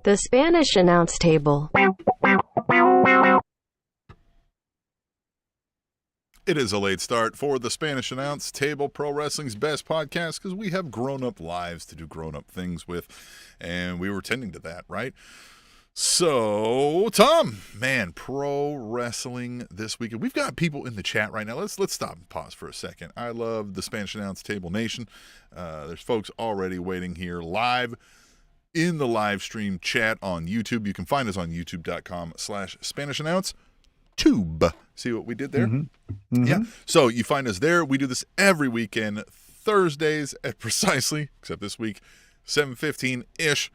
The Spanish announce table. It is a late start for the Spanish Announce Table, Pro Wrestling's best podcast, because we have grown-up lives to do grown-up things with, and we were tending to that, right? So, Tom, man, pro wrestling this weekend. We've got people in the chat right now. Let's stop and pause for a second. I love the Spanish Announce Table Nation. There's folks already waiting here live in the live stream chat on YouTube. You can find us on youtube.com/SpanishAnnounce. Tube. See what we did there? Mm-hmm. Yeah. So you find us there. We do this every weekend, Thursdays at precisely, except this week, 7:15-ish.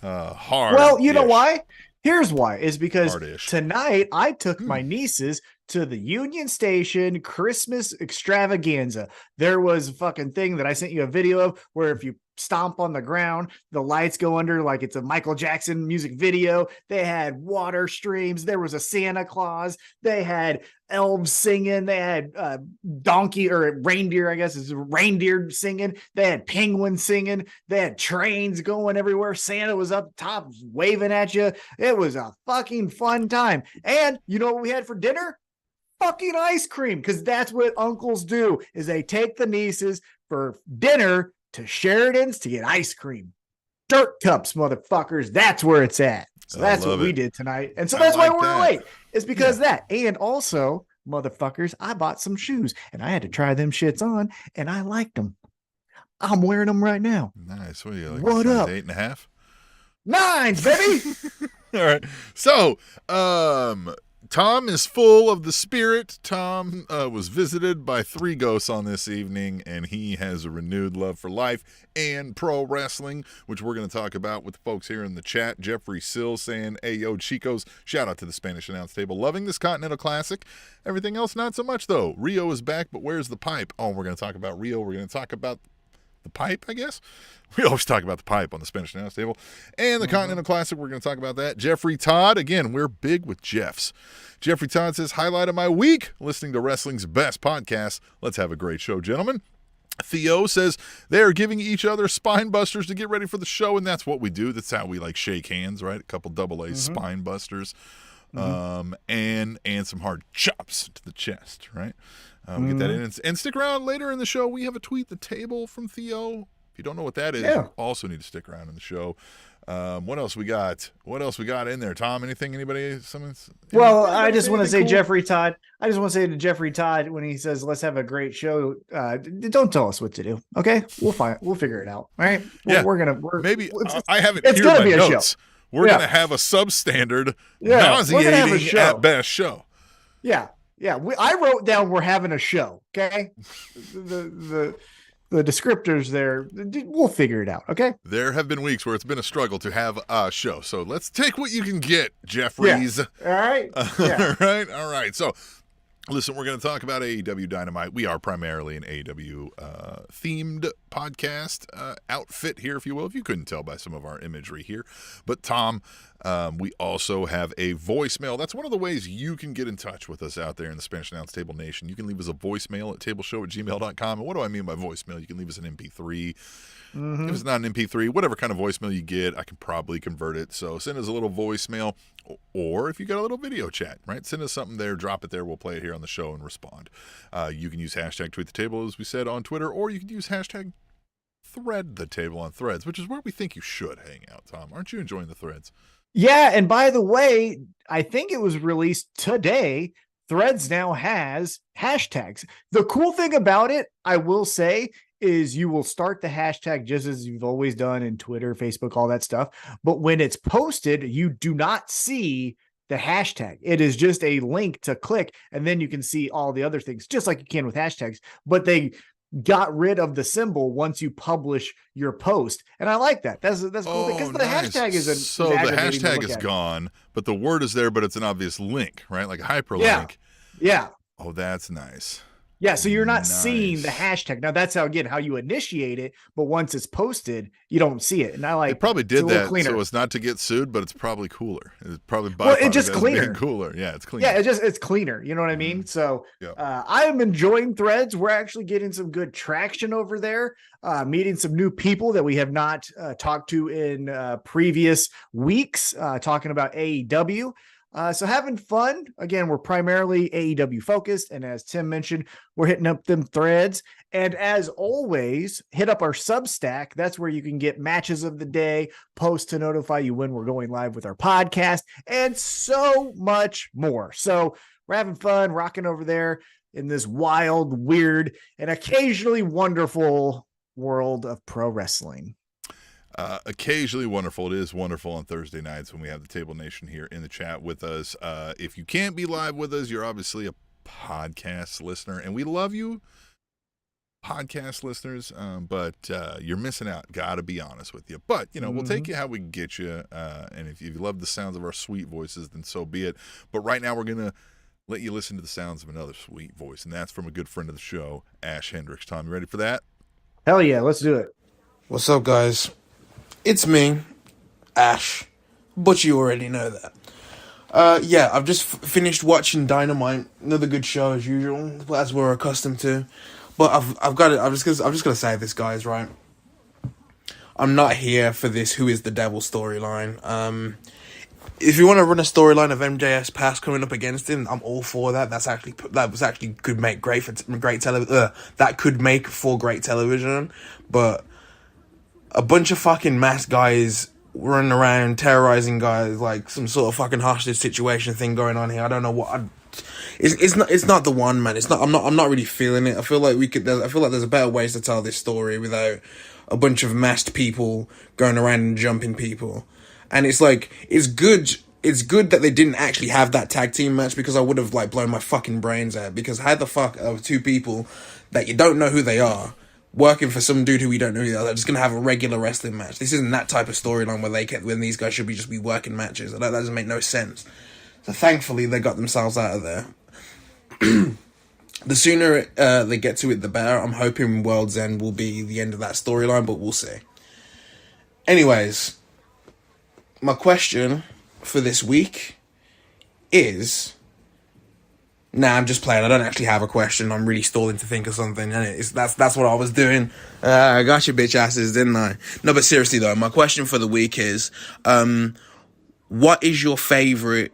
Hard. Well, you know why? Here's why. Is because Hard-ish. Tonight I took my nieces to the Union Station Christmas extravaganza. There was a fucking thing that I sent you a video of where if you stomp on the ground, the lights go under like it's a Michael Jackson music video. They had water streams. There was a Santa Claus. They had elves singing. They had donkey or reindeer, I guess is reindeer singing. They had penguins singing. They had trains going everywhere. Santa was up top waving at you. It was a fucking fun time. And you know what we had for dinner? Fucking ice cream, because that's what uncles do, is they take the nieces for dinner to Sheridan's to get ice cream. Dirt cups, motherfuckers. That's where it's at. So that's what we did tonight. And so that's why we're late. It's because of that. And also, motherfuckers, I bought some shoes and I had to try them shits on and I liked them. I'm wearing them right now. Nice. What are you, like what up? 8.5? 9s, baby. All right. So, Tom is full of the spirit. Tom was visited by 3 ghosts on this evening, and he has a renewed love for life and pro wrestling, which we're going to talk about with the folks here in the chat. Jeffrey Sill saying, "Hey, yo, Chicos, shout out to the Spanish Announce Table. Loving this Continental Classic. Everything else, not so much, though. Rio is back, but where's the pipe?" Oh, we're going to talk about Rio. We're going to talk about the pipe, I guess. We always talk about the pipe on the Spanish Announce Table. And the Continental Classic, we're going to talk about that. Jeffrey Todd, again, we're big with Jeffs. Jeffrey Todd says, "Highlight of my week, listening to wrestling's best podcast. Let's have a great show, gentlemen." Theo says, "They are giving each other spine busters to get ready for the show," and that's what we do. That's how we like shake hands, right? A couple AA spine busters. And some hard chops to the chest, right? We get that in. And stick around later in the show. We have a Tweet the Table from Theo. If you don't know what that is, you also need to stick around in the show. What else we got? What else we got in there, Tom? Anything? Anybody? Well, I just want to say, cool? Jeffrey Todd. I just want to say to Jeffrey Todd when he says, "Let's have a great show." Don't tell us what to do. Okay, we'll figure it out. All right. I haven't. It's gonna be a notes. show. We're gonna have a substandard, nauseating at best show. Yeah. I wrote down we're having a show. Okay. The descriptors there, we'll figure it out, okay? There have been weeks where it's been a struggle to have a show, so let's take what you can get, Jeffries. Yeah. All right. Yeah. All right. So, listen, we're going to talk about AEW Dynamite. We are primarily an AEW themed podcast outfit here, if you will, if you couldn't tell by some of our imagery here. But, Tom, we also have a voicemail. That's one of the ways you can get in touch with us out there in the Spanish Announce Table Nation. You can leave us a voicemail at tableshow@gmail.com. And what do I mean by voicemail? You can leave us an MP3. If it's not an MP3, whatever kind of voicemail you get, I can probably convert it. So send us a little voicemail, or if you got a little video chat, right? Send us something there, drop it there. We'll play it here on the show and respond. You can use hashtag Tweet the Table, as we said, on Twitter, or you can use hashtag Thread the Table on Threads, which is where we think you should hang out, Tom. Aren't you enjoying the Threads? Yeah, and by the way, I think it was released today. Threads now has hashtags. The cool thing about it, I will say, is you will start the hashtag just as you've always done in Twitter, Facebook, all that stuff. But when it's posted, you do not see the hashtag. It is just a link to click, and then you can see all the other things, just like you can with hashtags. But they got rid of the symbol once you publish your post, and I like that. That's a cool thing, because the hashtag is so the hashtag is gone, but the word is there, but it's an obvious link, right? Like a hyperlink. Yeah. Oh, that's nice. Yeah, so you're not seeing the Nice. hashtag. Now that's how you initiate it, but once it's posted, you don't see it. And I They like probably it's a did little that cleaner. so as not to get sued, but it's probably cooler. It's probably Well, it's byproduct just as being cleaner. cooler. Yeah, it's clean. Yeah, it's cleaner. You know what I mean? So Yeah. I am enjoying Threads. We're actually getting some good traction over there, meeting some new people that we have not talked to in previous weeks, talking about AEW. So having fun. Again, we're primarily AEW focused. And as Tim mentioned, we're hitting up them threads. And as always, hit up our Substack. That's where you can get matches of the day, posts to notify you when we're going live with our podcast, and so much more. So we're having fun rocking over there in this wild, weird, and occasionally wonderful world of pro wrestling. Occasionally wonderful. It is wonderful on Thursday nights when we have the Table Nation here in the chat with us. If you can't be live with us, you're obviously a podcast listener, and we love you, podcast listeners, but you're missing out. Gotta be honest with you. But, we'll take you how we can get you, and if you love the sounds of our sweet voices, then so be it. But right now we're going to let you listen to the sounds of another sweet voice, and that's from a good friend of the show, Ash Hendricks. Tom, you ready for that? Hell yeah, let's do it. What's up, guys? It's me, Ash, but you already know that. Yeah, I've just finished watching Dynamite. Another good show as usual, as we're accustomed to. But I'm just gonna say this, guys. Right, I'm not here for this "Who is the Devil" storyline. If you want to run a storyline of MJF's past coming up against him, I'm all for that. Could make great television. That could make for great television, but a bunch of fucking masked guys running around terrorizing guys like some sort of fucking hostage situation thing going on here. I don't know what. It's not the one, man. I'm not really feeling it. I feel like there's a better ways to tell this story without a bunch of masked people going around and jumping people. And it's like it's good that they didn't actually have that tag team match, because I would have like blown my fucking brains out. Because how the fuck are two people that you don't know who they are working for some dude who we don't know who they are, they're just gonna have a regular wrestling match? This isn't that type of storyline when these guys should be just be working matches. That doesn't make no sense. So thankfully they got themselves out of there. The sooner they get to it, the better. I'm hoping World's End will be the end of that storyline, but we'll see. Anyways, my question for this week is... Nah, I'm just playing. I don't actually have a question. I'm really stalling to think of something, and that's what I was doing. I got you bitch asses, didn't I? No, but seriously though, my question for the week is, what is your favorite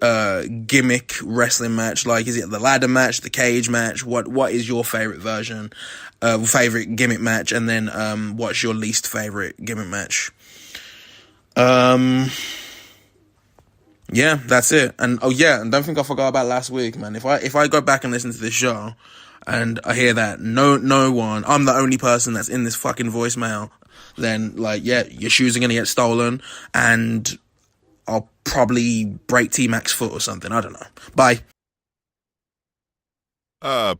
gimmick wrestling match? Like, is it the ladder match, the cage match? What is your favorite version, favorite gimmick match? And then what's your least favorite gimmick match? Yeah, that's it. And and don't think I forgot about last week, man. If I go back and listen to this show and I hear that no one, I'm the only person that's in this fucking voicemail, then your shoes are gonna get stolen and I'll probably break T-Mac's foot or something. I don't know. Bye.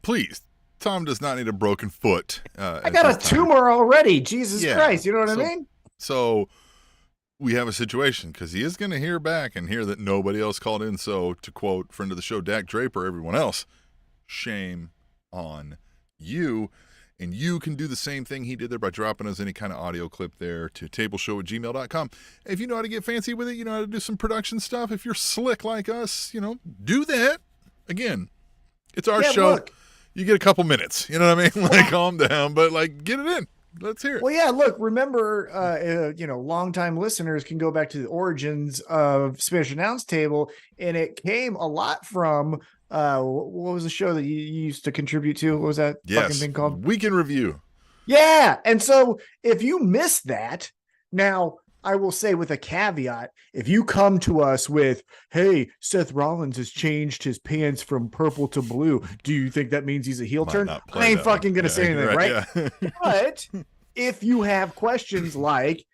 Please. Tom does not need a broken foot. I got a tumor already. Jesus Christ. You know what I mean? So we have a situation, because he is going to hear back and hear that nobody else called in. So to quote friend of the show, Dak Draper, everyone else, shame on you. And you can do the same thing he did there by dropping us any kind of audio clip there to tableshow@gmail.com. If you know how to get fancy with it, you know how to do some production stuff. If you're slick like us, do that. Again, it's our show. Look. You get a couple minutes. You know what I mean? Calm down, but get it in. Let's hear it. Well, yeah, look, remember, longtime listeners can go back to the origins of Spanish Announce Table, and it came a lot from, what was the show that you used to contribute to? What was that fucking thing called? Weekend Review. Yeah. And so if you missed that, now I will say with a caveat, if you come to us with, hey, Seth Rollins has changed his pants from purple to blue, do you think that means he's a heel turn? I ain't fucking going to say anything, right? Yeah. But if you have questions like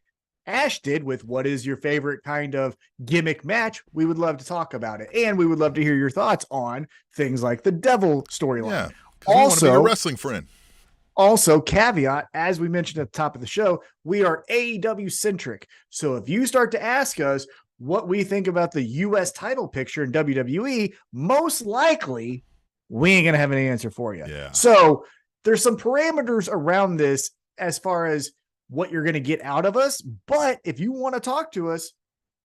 Ash did with what is your favorite kind of gimmick match, we would love to talk about it. And we would love to hear your thoughts on things like the Devil storyline. Yeah, also, we want to be a wrestling friend. Also, caveat, as we mentioned at the top of the show, we are AEW centric. So if you start to ask us what we think about the U.S. title picture in WWE, most likely we ain't going to have any answer for you. Yeah. So there's some parameters around this as far as what you're going to get out of us. But if you want to talk to us,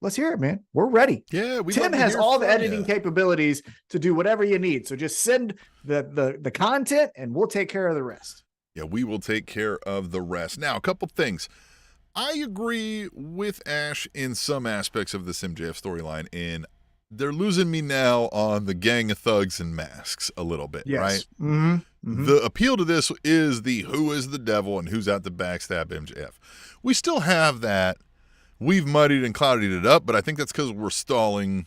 let's hear it, man. We're ready. Yeah, Tim has all the editing capabilities to do whatever you need. So just send the content and we'll take care of the rest. Yeah, we will take care of the rest. Now, a couple things. I agree with Ash in some aspects of this MJF storyline, and they're losing me now on the gang of thugs and masks a little bit, right? Mm-hmm. Mm-hmm. The appeal to this is the who is the devil and who's out to backstab MJF. We still have that. We've muddied and clouded it up, but I think that's because we're stalling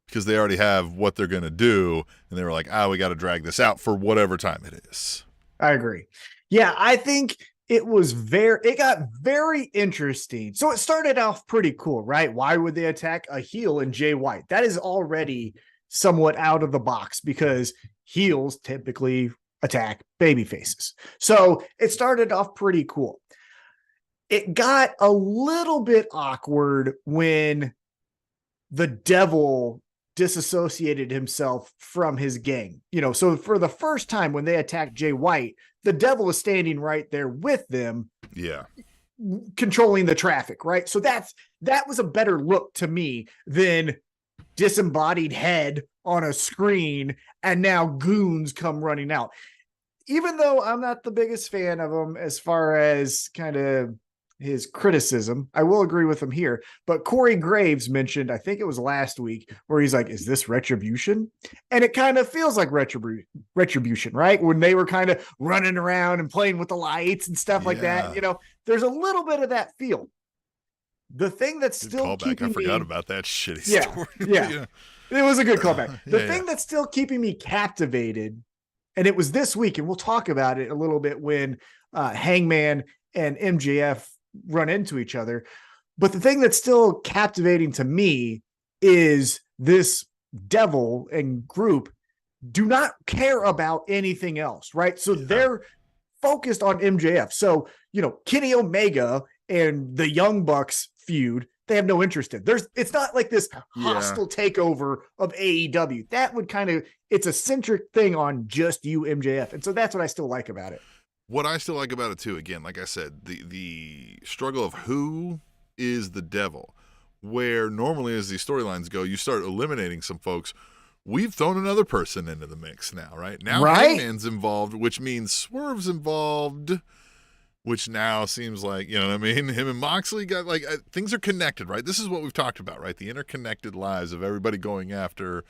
because they already have what they're going to do, and they were like, we got to drag this out for whatever time it is. I agree. Yeah, I think it got very interesting. So it started off pretty cool, right? Why would they attack a heel in Jay White? That is already somewhat out of the box because heels typically attack baby faces. So it started off pretty cool. It got a little bit awkward when the devil disassociated himself from his gang. So for the first time when they attacked Jay White, the devil is standing right there with them. Yeah. Controlling the traffic, right? So that was a better look to me than disembodied head on a screen and now goons come running out. Even though I'm not the biggest fan of him as far as kind of his criticism, I will agree with him here. But Corey Graves mentioned, I think it was last week, where he's like, is this retribution? And it kind of feels like retribution, right? When they were kind of running around and playing with the lights and stuff like that. There's a little bit of that feel. The thing that's still keeping I forgot about that shitty story. Yeah. It was a good callback. The thing that's still keeping me captivated, and it was this week, and we'll talk about it a little bit when Hangman and MJF run into each other. But the thing that's still captivating to me is this devil and group do not care about anything else, right? So they're focused on MJF. So, Kenny Omega and the Young Bucks feud, they have no interest in. It's not like this hostile takeover of AEW. That would it's a centric thing on just you, MJF. And so that's what I still like about it. What I still like about it too, again, like I said, the struggle of who is the devil, where normally as these storylines go, you start eliminating some folks. We've thrown another person into the mix now, right? Now Hangman's involved, which means Swerve's involved, which now seems like, you know what I mean? Him and Moxley got things are connected, right? This is what we've talked about, right? The interconnected lives of everybody going after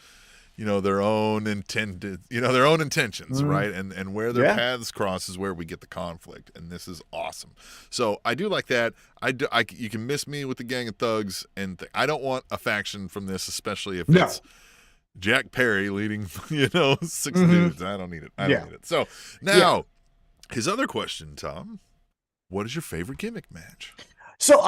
their own intentions, Mm-hmm. right? And where their paths cross is where we get the conflict. And this is awesome. So I do like that. You can miss me with the gang of thugs. And I don't want a faction from this, especially if it's Jack Perry leading, 6 dudes. I don't need it. I don't need it. So now his other question, Tom, what is your favorite gimmick match? So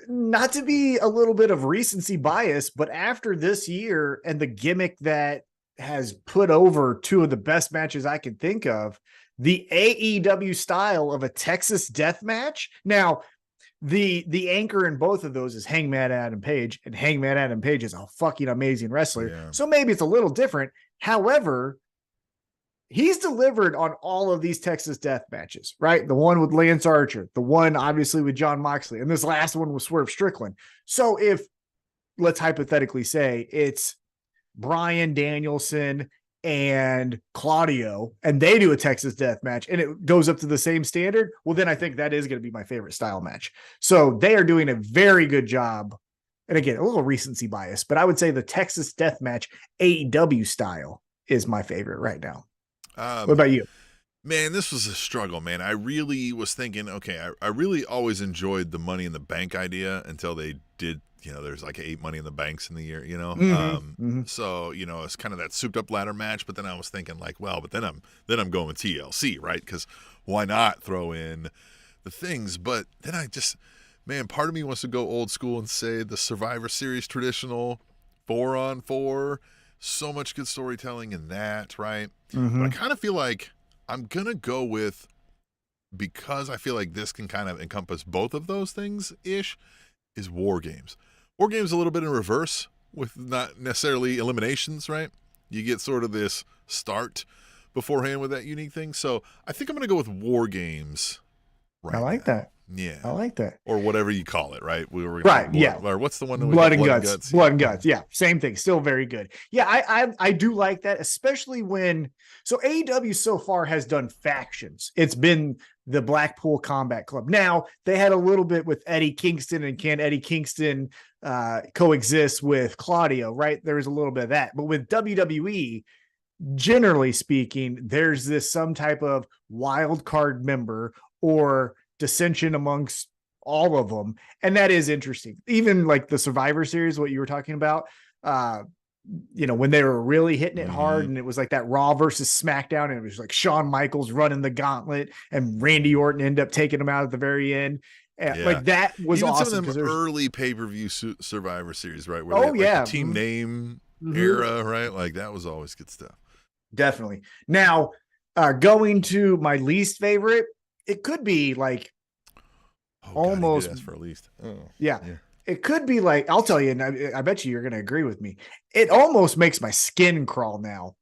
not to be a little bit of recency bias, but after this year and the gimmick that has put over two of the best matches I can think of, the AEW style of a Texas death match. Now, the anchor in both of those is Hangman Adam Page, and Hangman Adam Page is a fucking amazing wrestler. Yeah. So maybe it's a little different. However, he's delivered on all of these Texas death matches, right? The one with Lance Archer, the one obviously with John Moxley, and this last one with Swerve Strickland. So if, let's hypothetically say it's Bryan Danielson and Claudio, and they do a Texas death match and it goes up to the same standard, well, then I think that is going to be my favorite style match. So they are doing a very good job. And again, a little recency bias, but I would say the Texas death match AEW style is my favorite right now. What about you? Man, this was a struggle, man. I really was thinking, I really always enjoyed the Money in the Bank idea until they did, there's like 8 Money in the Banks in the year, So, it's kind of that souped up ladder match, but then I was thinking but then I'm going TLC, right? Because why not throw in the things? But then part of me wants to go old school and say the Survivor Series traditional 4-on-4. So much good storytelling in that, right? Mm-hmm. But I kind of feel like I'm going to go with, because I feel like this can kind of encompass both of those things-ish, is War Games. War Games a little bit in reverse with not necessarily eliminations, right? You get sort of this start beforehand with that unique thing. So I think I'm going to go with War Games. Right I like now. that. Yeah. I like that. Or whatever you call it, right? Right, yeah. Or what's the one that we Blood got? and guts. Blood and guts. Yeah, same thing. Still very good. Yeah, I do like that, especially when AEW so far has done factions. It's been the Blackpool Combat Club. Now they had a little bit with Eddie Kingston, and can Eddie Kingston coexist with Claudio? Right, there was a little bit of that, but with WWE, generally speaking, there's some type of wild card member or dissension amongst all of them. And that is interesting. Even like the Survivor Series, what you were talking about, when they were really hitting it hard, and it was like that Raw versus SmackDown, and it was like Shawn Michaels running the gauntlet and Randy Orton ended up taking him out at the very end. Like that was even awesome. Some of them early pay-per-view Survivor Series, right? Where the team name era, right? Like that was always good stuff. Definitely. Now, going to my least favorite, it could be like almost ask for a least. Yeah. It could be like, I'll tell you, and I bet you're going to agree with me. It almost makes my skin crawl now,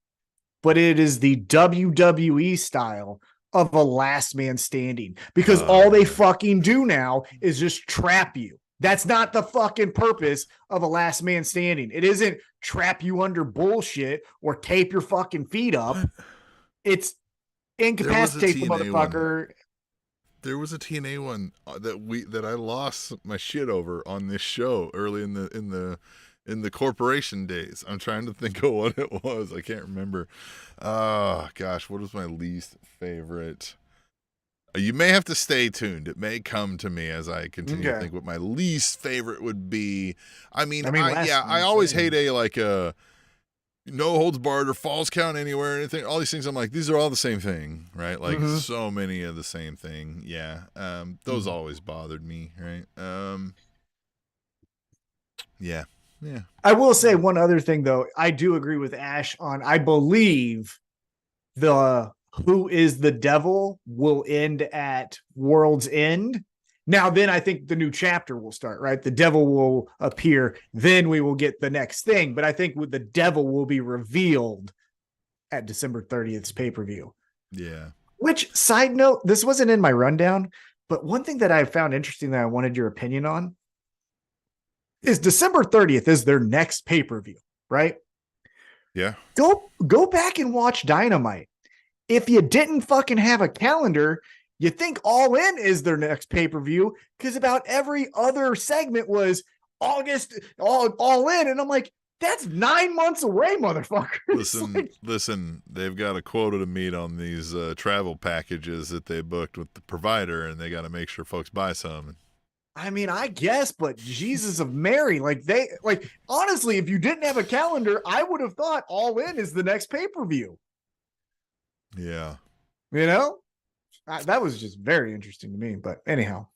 but it is the WWE style of a last man standing, because all they fucking do now is just trap you. That's not the fucking purpose of a last man standing. It isn't trap you under bullshit or tape your fucking feet up. It's incapacitate the motherfucker. There was a TNA one that I lost my shit over on this show early in the corporation days. I'm trying to think of what it was. I can't remember. Oh gosh, what was my least favorite? You may have to stay tuned. It may come to me as I continue to think what my least favorite would be. I always hate a no holds barred or falls count anywhere or anything. All these things, I'm like, these are all the same thing, right? Like so many of the same thing. Yeah. Those always bothered me, right? Yeah. I will say one other thing though. I do agree with Ash on, I believe the Who is the Devil will end at World's End. Now, then I think the new chapter will start, right? The devil will appear. Then we will get the next thing. But I think the devil will be revealed at December 30th's pay-per-view. Yeah. Which, side note, this wasn't in my rundown, but one thing that I found interesting that I wanted your opinion on is December 30th is their next pay-per-view, right? Yeah. Go back and watch Dynamite. If you didn't fucking have a calendar, you think All In is their next pay-per-view, because about every other segment was August, all In. And I'm like, that's 9 months away, motherfucker. Listen, they've got a quota to meet on these travel packages that they booked with the provider, and they got to make sure folks buy some. I mean, I guess, but Jesus of Mary, honestly, if you didn't have a calendar, I would have thought All In is the next pay-per-view. Yeah. That was just very interesting to me, but anyhow.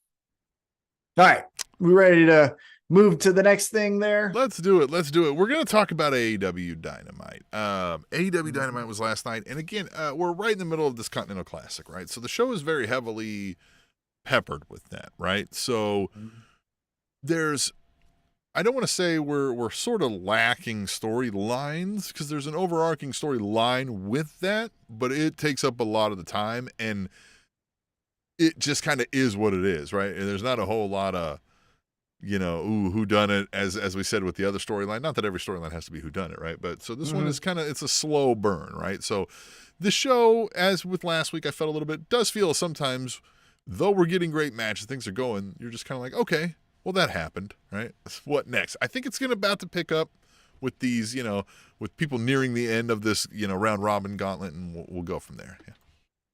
All right. We ready to move to the next thing there? Let's do it. We're going to talk about AEW Dynamite. AEW Dynamite was last night. And again, we're right in the middle of this Continental Classic, right? So the show is very heavily peppered with that, right? So I don't want to say we're sort of lacking storylines, because there's an overarching storyline with that, but it takes up a lot of the time, and it just kind of is what it is, right? And there's not a whole lot of, who done it, as we said with the other storyline. Not that every storyline has to be who done it, right? But so this one is it's a slow burn, right? So the show, as with last week, I felt a little bit, does feel sometimes, though we're getting great matches, things are going, you're just kind of like, okay, well, that happened, right? What next? I think it's about to pick up with these, with people nearing the end of this, round robin gauntlet, and we'll go from there.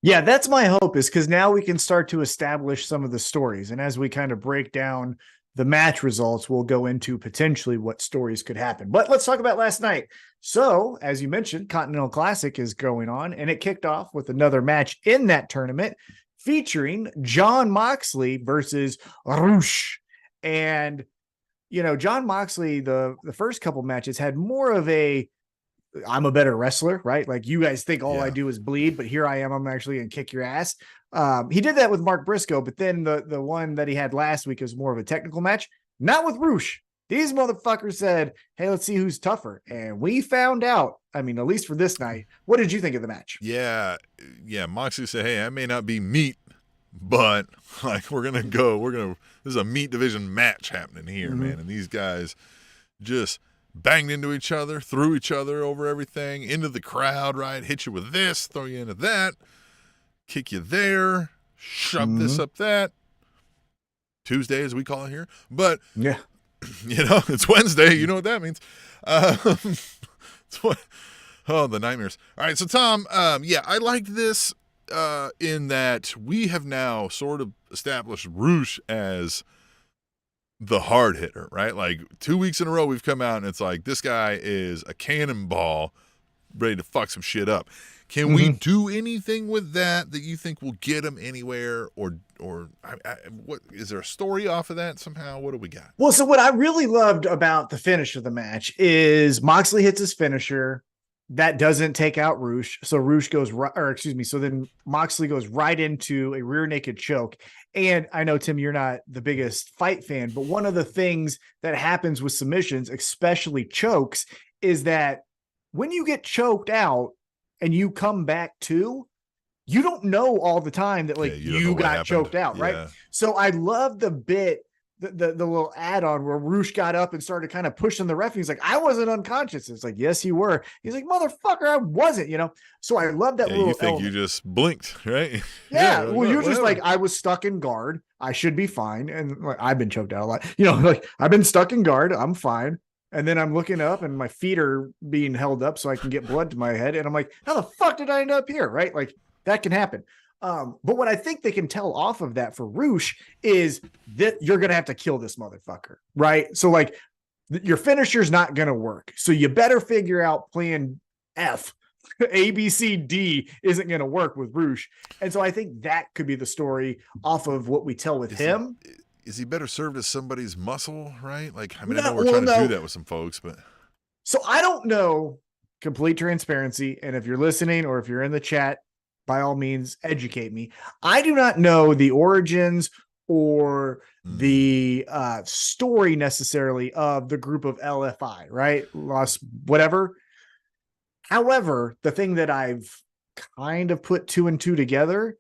Yeah, that's my hope, is because now we can start to establish some of the stories. And as we kind of break down the match results, we'll go into potentially what stories could happen. But let's talk about last night. So, as you mentioned, Continental Classic is going on, and it kicked off with another match in that tournament featuring Jon Moxley versus Rush. And, Jon Moxley, the first couple matches had more of I'm a better wrestler, right? Like, you guys think all I do is bleed, but here I am. I'm actually going to kick your ass. He did that with Mark Briscoe, but then the one that he had last week was more of a technical match. Not with Rush. These motherfuckers said, hey, let's see who's tougher. And we found out, I mean, at least for this night. What did you think of the match? Yeah. Moxley said, hey, I may not be meat, but like this is a meat division match happening here, man. And these guys just banged into each other, threw each other over everything, into the crowd, right? Hit you with this, throw you into that, kick you there, shove this up that. Tuesday, as we call it here. But, yeah, it's Wednesday. You know what that means. The nightmares. All right, so Tom, I liked this in that we have now sort of established Roosh as the hard hitter, right? Like 2 weeks in a row we've come out and it's like, this guy is a cannonball ready to fuck some shit up. Can we do anything with that you think will get him anywhere, or what is there a story off of that somehow? What do we got? Well, so what I really loved about the finish of the match is Moxley hits his finisher. That doesn't take out Roosh. So so then Moxley goes right into a rear naked choke. And I know, Tim, you're not the biggest fight fan, but one of the things that happens with submissions, especially chokes, is that when you get choked out and you come back to, you don't know all the time that you got choked out, right? So I love the bit, the little add-on where Roosh got up and started kind of pushing the ref. He's like, I wasn't unconscious. It's like, yes, you were. He's like, motherfucker, I wasn't, So I love that little you think element. You just blinked, right? Yeah. Well, you're just like, I was stuck in guard. I should be fine. And like, I've been choked out a lot. Like I've been stuck in guard. I'm fine. And then I'm looking up and my feet are being held up so I can get blood to my head. And I'm like, how the fuck did I end up here? Right? Like that can happen. But what I think they can tell off of that for Roosh is that you're going to have to kill this motherfucker. Right? So like your finisher's not going to work. So you better figure out plan F. A, B, C, D isn't going to work with Roosh. And so I think that could be the story off of what we tell with him. Is he better served as somebody's muscle, right? Like, I mean, I know we're trying to do that with some folks, but. So I don't know, complete transparency. And if you're listening or if you're in the chat, by all means, educate me. I do not know the origins or the story necessarily of the group of LFI, right? Lost whatever. However, the thing that I've kind of put 2 and 2 together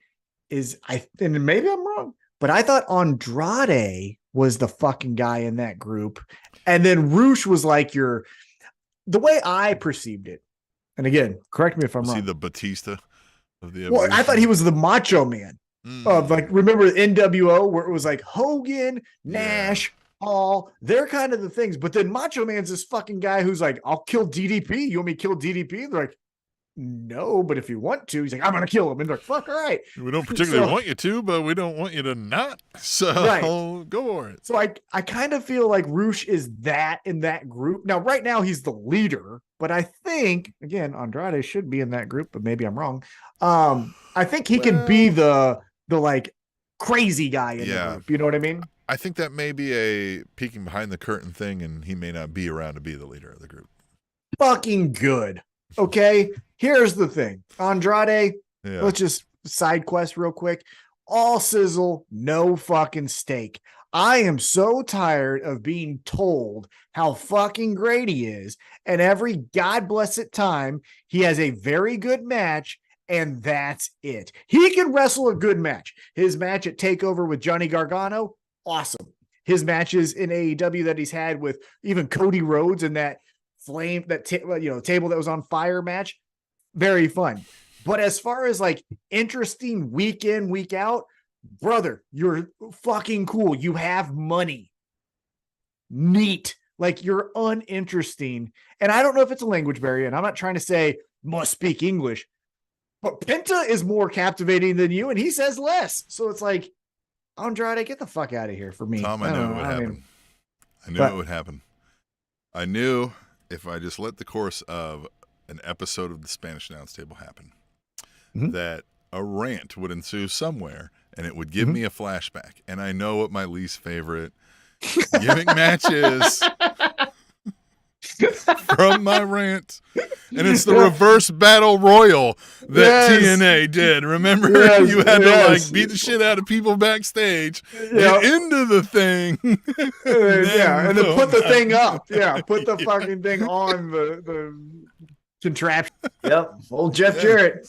is and maybe I'm wrong, but I thought Andrade was the fucking guy in that group. And then Roosh was like the way I perceived it. And again, correct me if I'm wrong. See the Batista of the Well, I thought he was the Macho Man of remember the NWO where it was like Hogan, Nash, Hall. They're kind of the things. But then Macho Man's this fucking guy who's like, I'll kill DDP. You want me to kill DDP? They're like, no, but if you want to, he's like, I'm going to kill him. And they're like, fuck, all right. We don't particularly want you to, but we don't want you to not. So go for it. So I kind of feel like Roosh is that in that group. Now, right now, he's the leader, but I think, again, Andrade should be in that group, but maybe I'm wrong. I think he can be the like crazy guy in the group. You know what I mean? I think that may be a peeking behind the curtain thing, and he may not be around to be the leader of the group. Fucking good. Okay, here's the thing. Andrade, let's just side quest real quick. All sizzle, no fucking steak. I am so tired of being told how fucking great he is. And every God blessed time, he has a very good match, and that's it. He can wrestle a good match. His match at TakeOver with Johnny Gargano, awesome. His matches in AEW that he's had with even Cody Rhodes and that table that was on fire match, very fun. But as far as like interesting week in, week out, brother, you're fucking cool. You have money. Neat. Like you're uninteresting. And I don't know if it's a language barrier, and I'm not trying to say must speak English, but Penta is more captivating than you, and he says less. So it's like, Andrade, get the fuck out of here for me. Tom, I knew it would happen. I knew it would happen. I knew if I just let the course of an episode of the Spanish Announce Table happen, that a rant would ensue somewhere, and it would give me a flashback. And I know what my least favorite gimmick match is from my rant. And it's the reverse battle royal that TNA did. Remember, you had to like beat the shit out of people backstage, get into the thing, and then put the thing up. Yeah, put the fucking thing on the contraption. Yep, old Jeff Jarrett,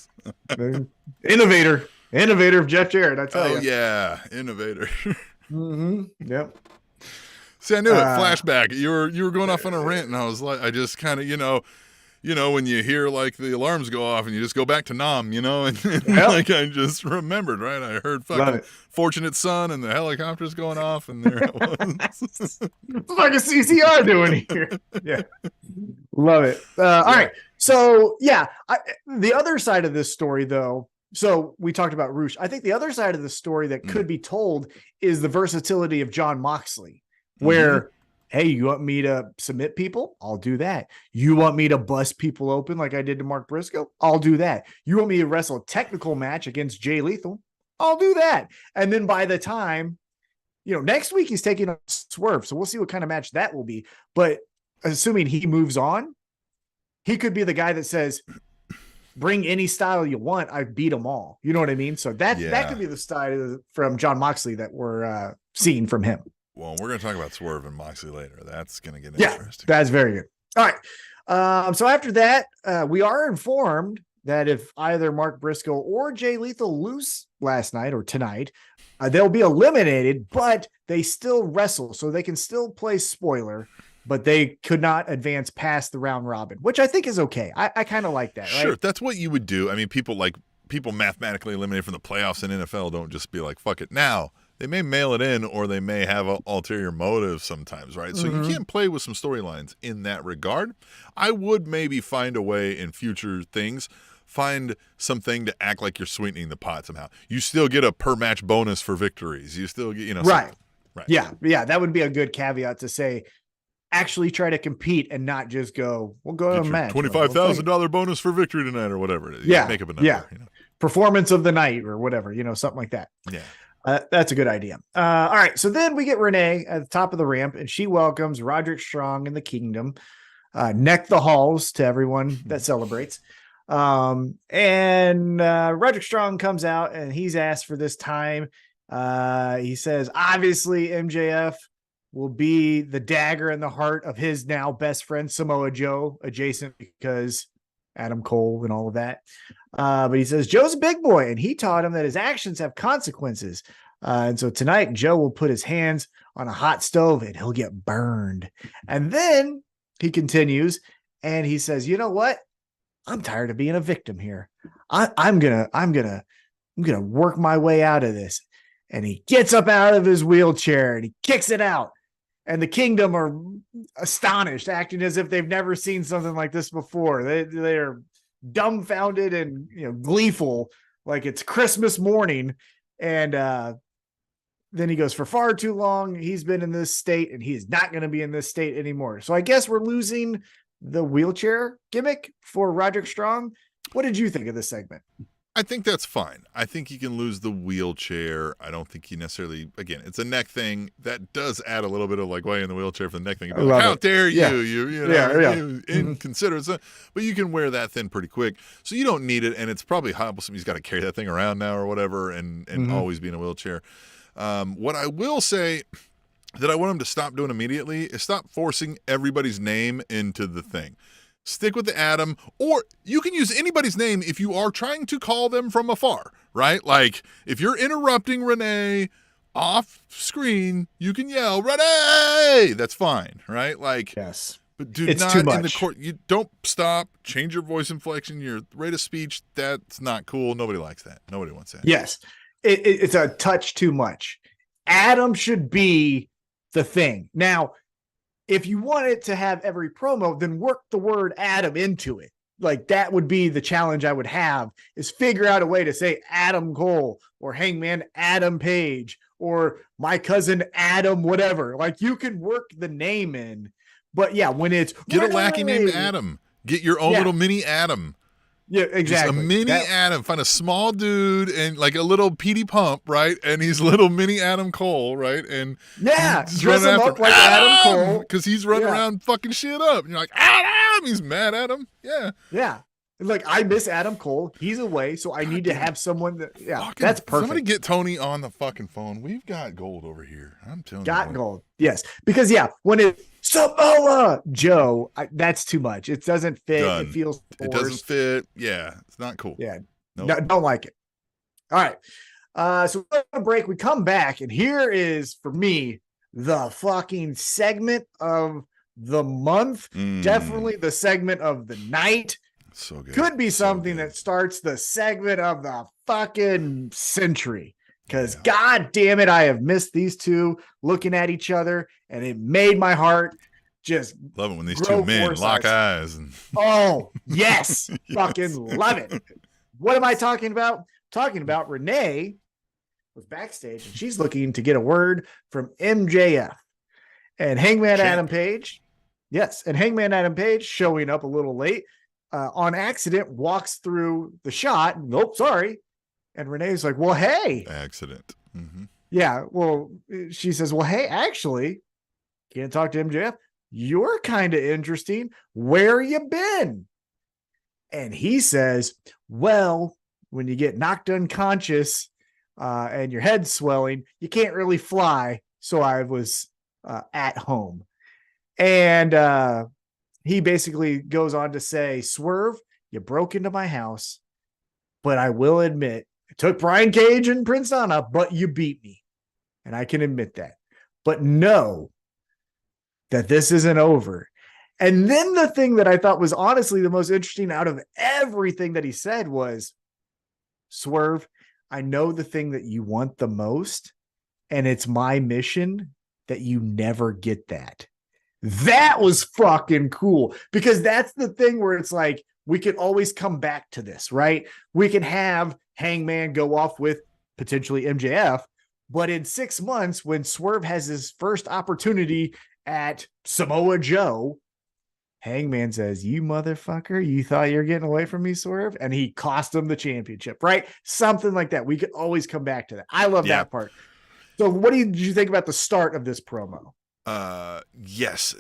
innovator of Jeff Jarrett. I tell you. Oh yeah, innovator. Yep. See, I knew it. Flashback. You were going off on a rant, and I was like, I just kind of, when you hear like the alarms go off, and you just go back to Nam, and like I just remembered, right? I heard fucking Fortunate Son and the helicopters going off, and there it was. Fucking CCR doing here. Yeah, love it. All right, so yeah, the other side of this story, though. So we talked about Roosh. I think the other side of the story that could be told is the versatility of Jon Moxley, where, hey, you want me to submit people? I'll do that. You want me to bust people open like I did to Mark Briscoe? I'll do that. You want me to wrestle a technical match against Jay Lethal? I'll do that. And then by the time, next week he's taking a Swerve. So we'll see what kind of match that will be. But assuming he moves on, he could be the guy that says, bring any style you want. I beat them all. You know what I mean? So that could be the style from Jon Moxley that we're seeing from him. Well, we're going to talk about Swerve and Moxley later. That's going to get interesting. That's very good. All right. So after that, we are informed that if either Mark Briscoe or Jay Lethal lose last night or tonight, they'll be eliminated, but they still wrestle. So they can still play spoiler, but they could not advance past the round robin, which I think is okay. I kind of like that. Sure. Right? That's what you would do. I mean, people mathematically eliminated from the playoffs in NFL don't just be like, fuck it. Now, they may mail it in, or they may have an ulterior motive sometimes, right? So you can't play with some storylines in that regard. I would maybe find a way in future things, find something to act like you're sweetening the pot somehow. You still get a per match bonus for victories. You still get, right. Right. Yeah. That would be a good caveat to say, actually try to compete and not just go, we'll go to a match. $25,000 bonus for victory tonight or whatever it is. Yeah. Make up a number. Performance of the night or whatever, something like that. Yeah. That's a good idea. All right. So then we get Renee at the top of the ramp, and she welcomes Roderick Strong and the Kingdom, neck the halls to everyone that celebrates. And Roderick Strong comes out, and he's asked for this time. He says, obviously, MJF will be the dagger in the heart of his now best friend, Samoa Joe, adjacent because Adam Cole and all of that. But he says Joe's a big boy, and he taught him that his actions have consequences. And so tonight, Joe will put his hands on a hot stove and he'll get burned. And then he continues and he says, you know what? I'm tired of being a victim here. I'm gonna work my way out of this. And he gets up out of his wheelchair and he kicks it out. And the Kingdom are astonished, acting as if they've never seen something like this before. They're dumbfounded and gleeful, like it's Christmas morning. And then he goes, for far too long, he's been in this state, and he is not going to be in this state anymore. So I guess we're losing the wheelchair gimmick for Roderick Strong. What did you think of this segment? I think that's fine. I think he can lose the wheelchair. I don't think he necessarily, again, it's a neck thing. That does add a little bit of like, why in the wheelchair for the neck thing? Like, how dare you, you inconsiderate. But you can wear that thing pretty quick. So you don't need it. And it's probably troublesome. He's got to carry that thing around now or whatever and always be in a wheelchair. What I will say that I want him to stop doing immediately is stop forcing everybody's name into the thing. Stick with the Adam, or you can use anybody's name if you are trying to call them from afar, right? Like, if you're interrupting Renee off screen, you can yell, Renee! That's fine, right? Like, yes. But do it's not too much. in the court. You don't stop, change your voice inflection, your rate of speech. That's not cool. Nobody likes that. Nobody wants that. Yes. It's a touch too much. Adam should be the thing. Now, if you want it to have every promo, then work the word Adam into it. Like, that would be the challenge I would have, is figure out a way to say Adam Cole or Hangman Adam Page or my cousin Adam, whatever. Like, you can work the name in, but yeah, when it's get a wacky named Adam, get your own little mini Adam. Yeah, Just exactly. a mini Adam. Find a small dude and like a little Petey Pump, right? And he's little mini Adam Cole, right? And Yeah, he's just dress running him after up like Adam Cole. because he's running Yeah. around fucking shit up. And you're like, Adam! He's mad at him. Yeah. Yeah. Like, I miss Adam Cole. He's away, so I need to damn it. have someone that, Fucking, that's perfect. Somebody get Tony on the fucking phone. We've got gold over here. I'm telling you. Got gold. Yes. Because, when it Samoa Joe, that's too much. It doesn't fit. Done. It feels forced. It doesn't fit. Yeah. It's not cool. Yeah. Nope. No, don't like it. All right. So we're going to break. We come back, and here is, for me, the fucking segment of the month. Definitely the segment of the night. So good. Could be something that starts the segment of the fucking century. Because God damn it, I have missed these two looking at each other, and it made my heart just love it when these two men lock eyes. And oh, yes. Fucking love it. What am I talking about? Talking about Renee was backstage, and she's looking to get a word from MJF. And Hangman Adam Page, Hangman Adam Page showing up a little late, on accident, walks through the shot. Nope, sorry. And Renee's like, well, hey. Accident. Mm-hmm. Yeah, well, she says, well, hey, actually, can't talk to MJF. You're kind of interesting. Where you been? And he says, well, when you get knocked unconscious and your head's swelling, you can't really fly. So I was at home. And he basically goes on to say, Swerve, you broke into my house, but I will admit, it took Brian Cage and Prince Nana, but you beat me. And I can admit that. But know that this isn't over. And then the thing that I thought was honestly the most interesting out of everything that he said was, Swerve, I know the thing that you want the most, and it's my mission that you never get that. That was fucking cool, because that's the thing where it's like, we can always come back to this, right? We can have Hangman go off with potentially MJF, but in 6 months, when Swerve has his first opportunity at Samoa Joe, Hangman says, you motherfucker, you thought you're getting away from me, Swerve? And he cost him the championship, right? Something like that. We could always come back to that. I love that part. So what did you think about the start of this promo? Yes.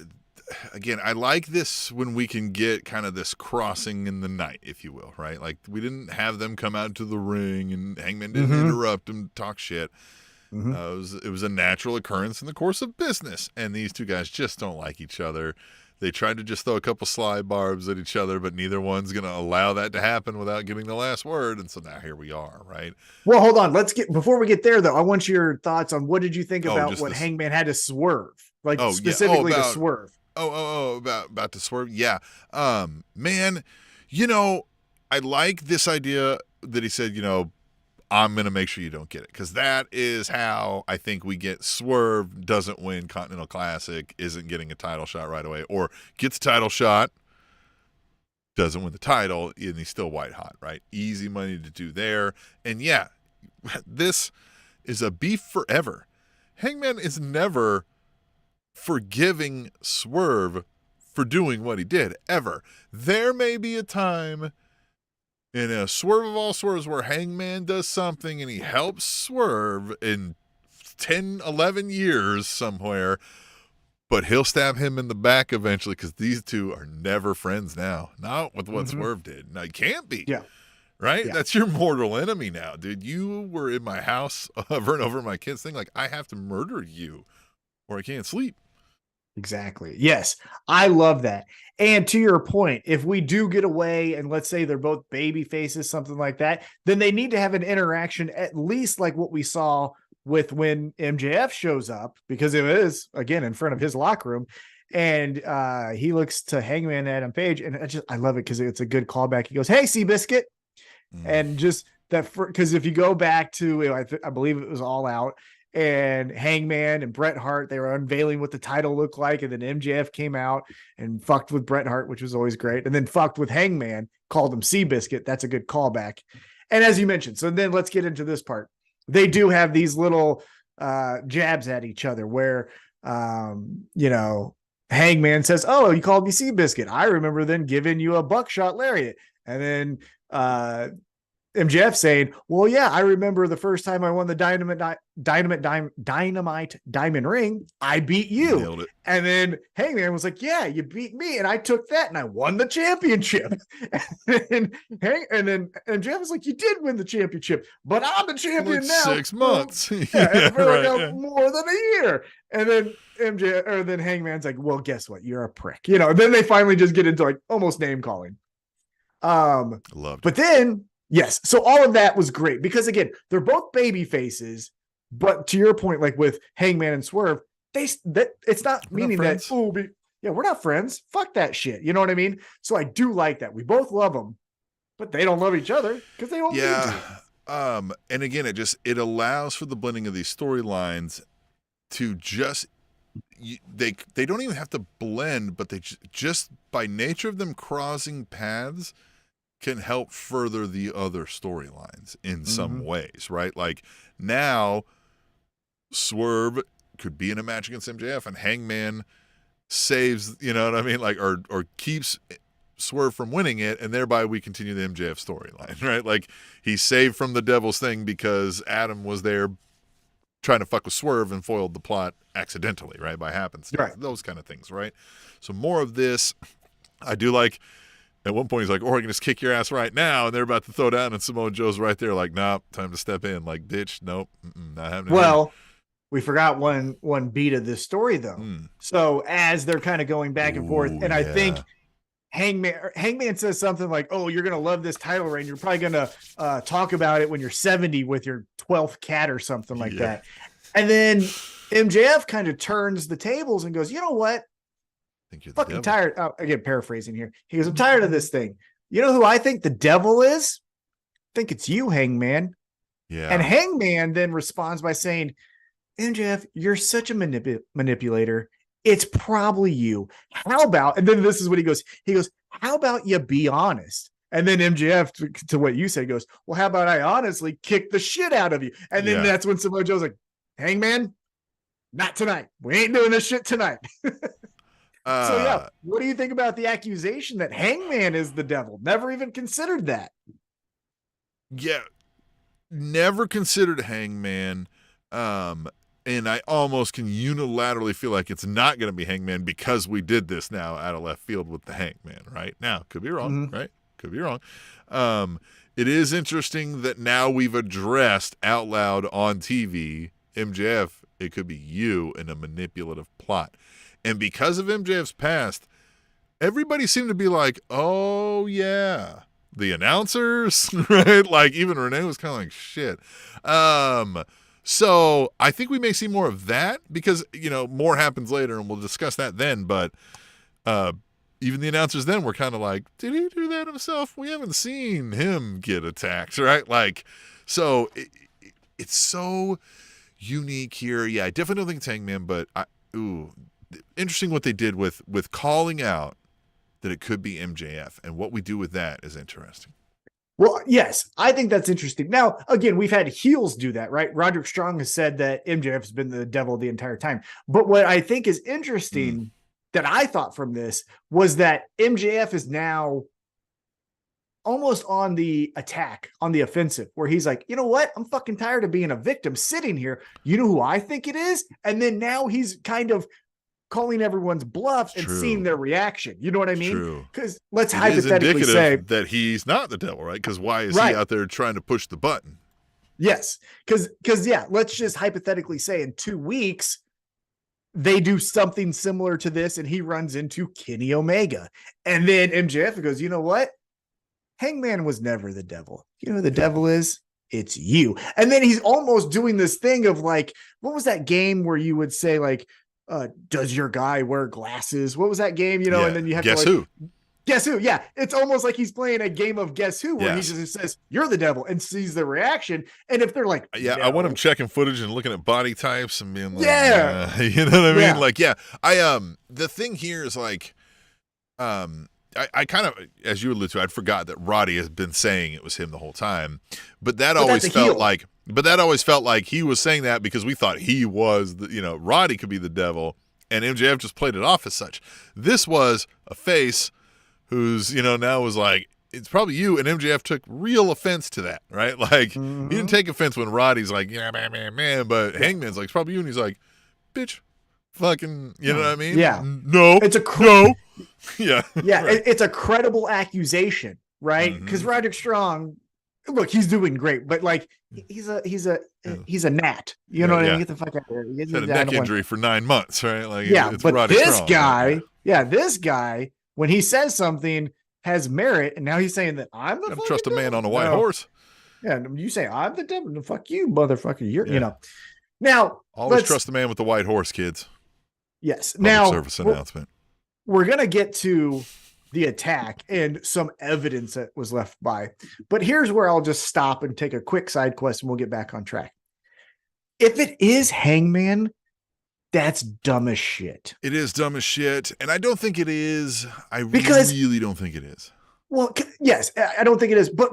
Again, I like this when we can get kind of this crossing in the night, if you will, right? Like, we didn't have them come out to the ring and Hangman didn't interrupt and talk shit. It was a natural occurrence in the course of business, and these two guys just don't like each other. They tried to just throw a couple slide barbs at each other, but neither one's going to allow that to happen without getting the last word. And so now here we are, right? Well, hold on. Before we get there, though, I want your thoughts on what did you think about what Hangman had to swerve? Like, specifically to swerve. About to swerve. Yeah. Man, I like this idea that he said, I'm going to make sure you don't get it, because that is how I think we get Swerve doesn't win Continental Classic, isn't getting a title shot right away, or gets a title shot, doesn't win the title, and he's still white hot, right? Easy money to do there. And yeah, this is a beef forever. Hangman is never forgiving Swerve for doing what he did, ever. There may be a time in a Swerve of all swerves where Hangman does something and he helps Swerve in 10, 11 years somewhere, but he'll stab him in the back eventually, because these two are never friends now. Not with what Swerve did. Now, you can't be. Yeah. Right? Yeah. That's your mortal enemy now, dude. You were in my house over and over my kids thing. Like, I have to murder you or I can't sleep. Exactly. Yes. I love that. And to your point, if we do get away and let's say they're both baby faces, something like that, then they need to have an interaction, at least like what we saw with when MJF shows up, because it is, again, in front of his locker room. And he looks to Hangman Adam Page, and I love it because it's a good callback. He goes, hey, Seabiscuit. And just that, because if you go back to, I believe it was All Out, and Hangman and Bret Hart, they were unveiling what the title looked like. And then MJF came out and fucked with Bret Hart, which was always great. And then fucked with Hangman, called him Seabiscuit. That's a good callback. And as you mentioned, so then let's get into this part. They do have these little jabs at each other where, Hangman says, oh, you called me Seabiscuit. I remember then giving you a buckshot lariat. And then MJF saying, well, yeah, I remember the first time I won the Dynamite Diamond Ring, I beat you. Nailed it. And then Hangman was like, yeah, you beat me. And I took that and I won the championship. and then MJF was like, you did win the championship, but I'm the champion now. 6 months. For right, more than a year. And then then Hangman's like, well, guess what? You're a prick. You know, then they finally just get into like almost name calling. Loved it. But then, yes. So all of that was great because again, they're both baby faces, but to your point, like with Hangman and Swerve, it's not meaning that, we're not friends. Fuck that shit. You know what I mean? So I do like that. We both love them, but they don't love each other because they don't need to. And again, it allows for the blending of these storylines to just, they don't even have to blend, but they just by nature of them crossing paths can help further the other storylines in some ways, right? Like now, Swerve could be in a match against MJF, and Hangman saves, you know what I mean? Like, or keeps Swerve from winning it, and thereby we continue the MJF storyline, right? Like he's saved from the devil's thing because Adam was there trying to fuck with Swerve and foiled the plot accidentally, right? By happenstance, right. Those kind of things, right? So more of this. I do like. At one point, he's like, "Oh, I can just kick your ass right now," and they're about to throw down, and Samoa Joe's right there, like, "Nah, time to step in." Like, ditch, nope, not happening. Well, we forgot one beat of this story though. So as they're kind of going back and forth, and I think Hangman says something like, "Oh, you're gonna love this title reign. You're probably gonna talk about it when you're 70 with your 12th cat or something like that." And then MJF kind of turns the tables and goes, "You know what? Think you're fucking tired." Again, paraphrasing here. He goes, "I'm tired of this thing. You know who I think the devil is? I think it's you, Hangman." Yeah. And Hangman then responds by saying, "MJF, you're such a manipulator. It's probably you. How about," and then this is what he goes, "How about you be honest?" And then MJF, to what you said, goes, "Well, how about I honestly kick the shit out of you?" And then that's when Samoa Joe's like, "Hangman, not tonight. We ain't doing this shit tonight." So what do you think about the accusation that Hangman is the devil? Never even considered that. Yeah, never considered Hangman. And I almost can unilaterally feel like it's not going to be Hangman because we did this now out of left field with the Hangman, right? Now, could be wrong, right? Could be wrong. It is interesting that now we've addressed out loud on TV, MJF, it could be you in a manipulative plot. And because of MJF's past, everybody seemed to be like, oh, yeah. The announcers, right? Like, even Renee was kind of like, shit. So I think we may see more of that because, more happens later, and we'll discuss that then. But even the announcers then were kind of like, did he do that himself? We haven't seen him get attacked, right? Like, so it's so unique here. Yeah, I definitely don't think it's Hangman, but interesting what they did with calling out that it could be MJF, and what we do with that is interesting. Well, yes, I think that's interesting. Now, again, we've had heels do that, right? Roderick Strong has said that MJF has been the devil the entire time. But what I think is interesting that I thought from this was that MJF is now almost on the attack, on the offensive, where he's like, you know what? I'm fucking tired of being a victim sitting here. You know who I think it is? And then now he's kind of calling everyone's bluff and seeing their reaction. You know what I mean? Because let's hypothetically say that he's not the devil, right? Because why is he out there trying to push the button? Yes. Because let's just hypothetically say in 2 weeks, they do something similar to this and he runs into Kenny Omega. And then MJF goes, you know what? Hangman was never the devil. You know who the devil is? It's you. And then he's almost doing this thing of like, what was that game where you would say like, does your guy wear glasses? What was that game? And then you have guess to who? Guess who? Yeah. It's almost like he's playing a game of guess who, where he just says, you're the devil, and sees the reaction. And if they're like, no. I want him checking footage and looking at body types and being like, you know what I mean? Like, the thing here is like, I kind of, as you alluded to, I'd forgot that Roddy has been saying it was him the whole time, but that always felt like he was saying that because we thought he was Roddy could be the devil, and MJF just played it off as such. This was a face who's, now was like, it's probably you, and MJF took real offense to that, right? Like, he didn't take offense when Roddy's like, yeah, man, but Hangman's like, it's probably you, and he's like, bitch, fucking, you know what I mean? Yeah. No, it's a no. Yeah. Yeah, right. it's a credible accusation, right? Because Roderick Strong, look, he's doing great, but like he's a gnat. You know what I mean? Get the fuck out of here. He's had a neck injury for 9 months, right? Like, yeah, it's but Roderick this Strong, guy, right? this guy, when he says something has merit, and now he's saying that I'm the Gotta trust a man on a white devil. horse. Yeah, you say I'm the devil. No, fuck you, motherfucker. You're you know. Now always trust the man with the white horse, kids. Yes. Public now service announcement. We're gonna get to the attack and some evidence that was left by, but here's where I'll just stop and take a quick side quest, and we'll get back on track. If it is Hangman, that's dumb as shit. It is dumb as shit, and I don't think it is. Because really don't think it is. Well, yes, I don't think it is, but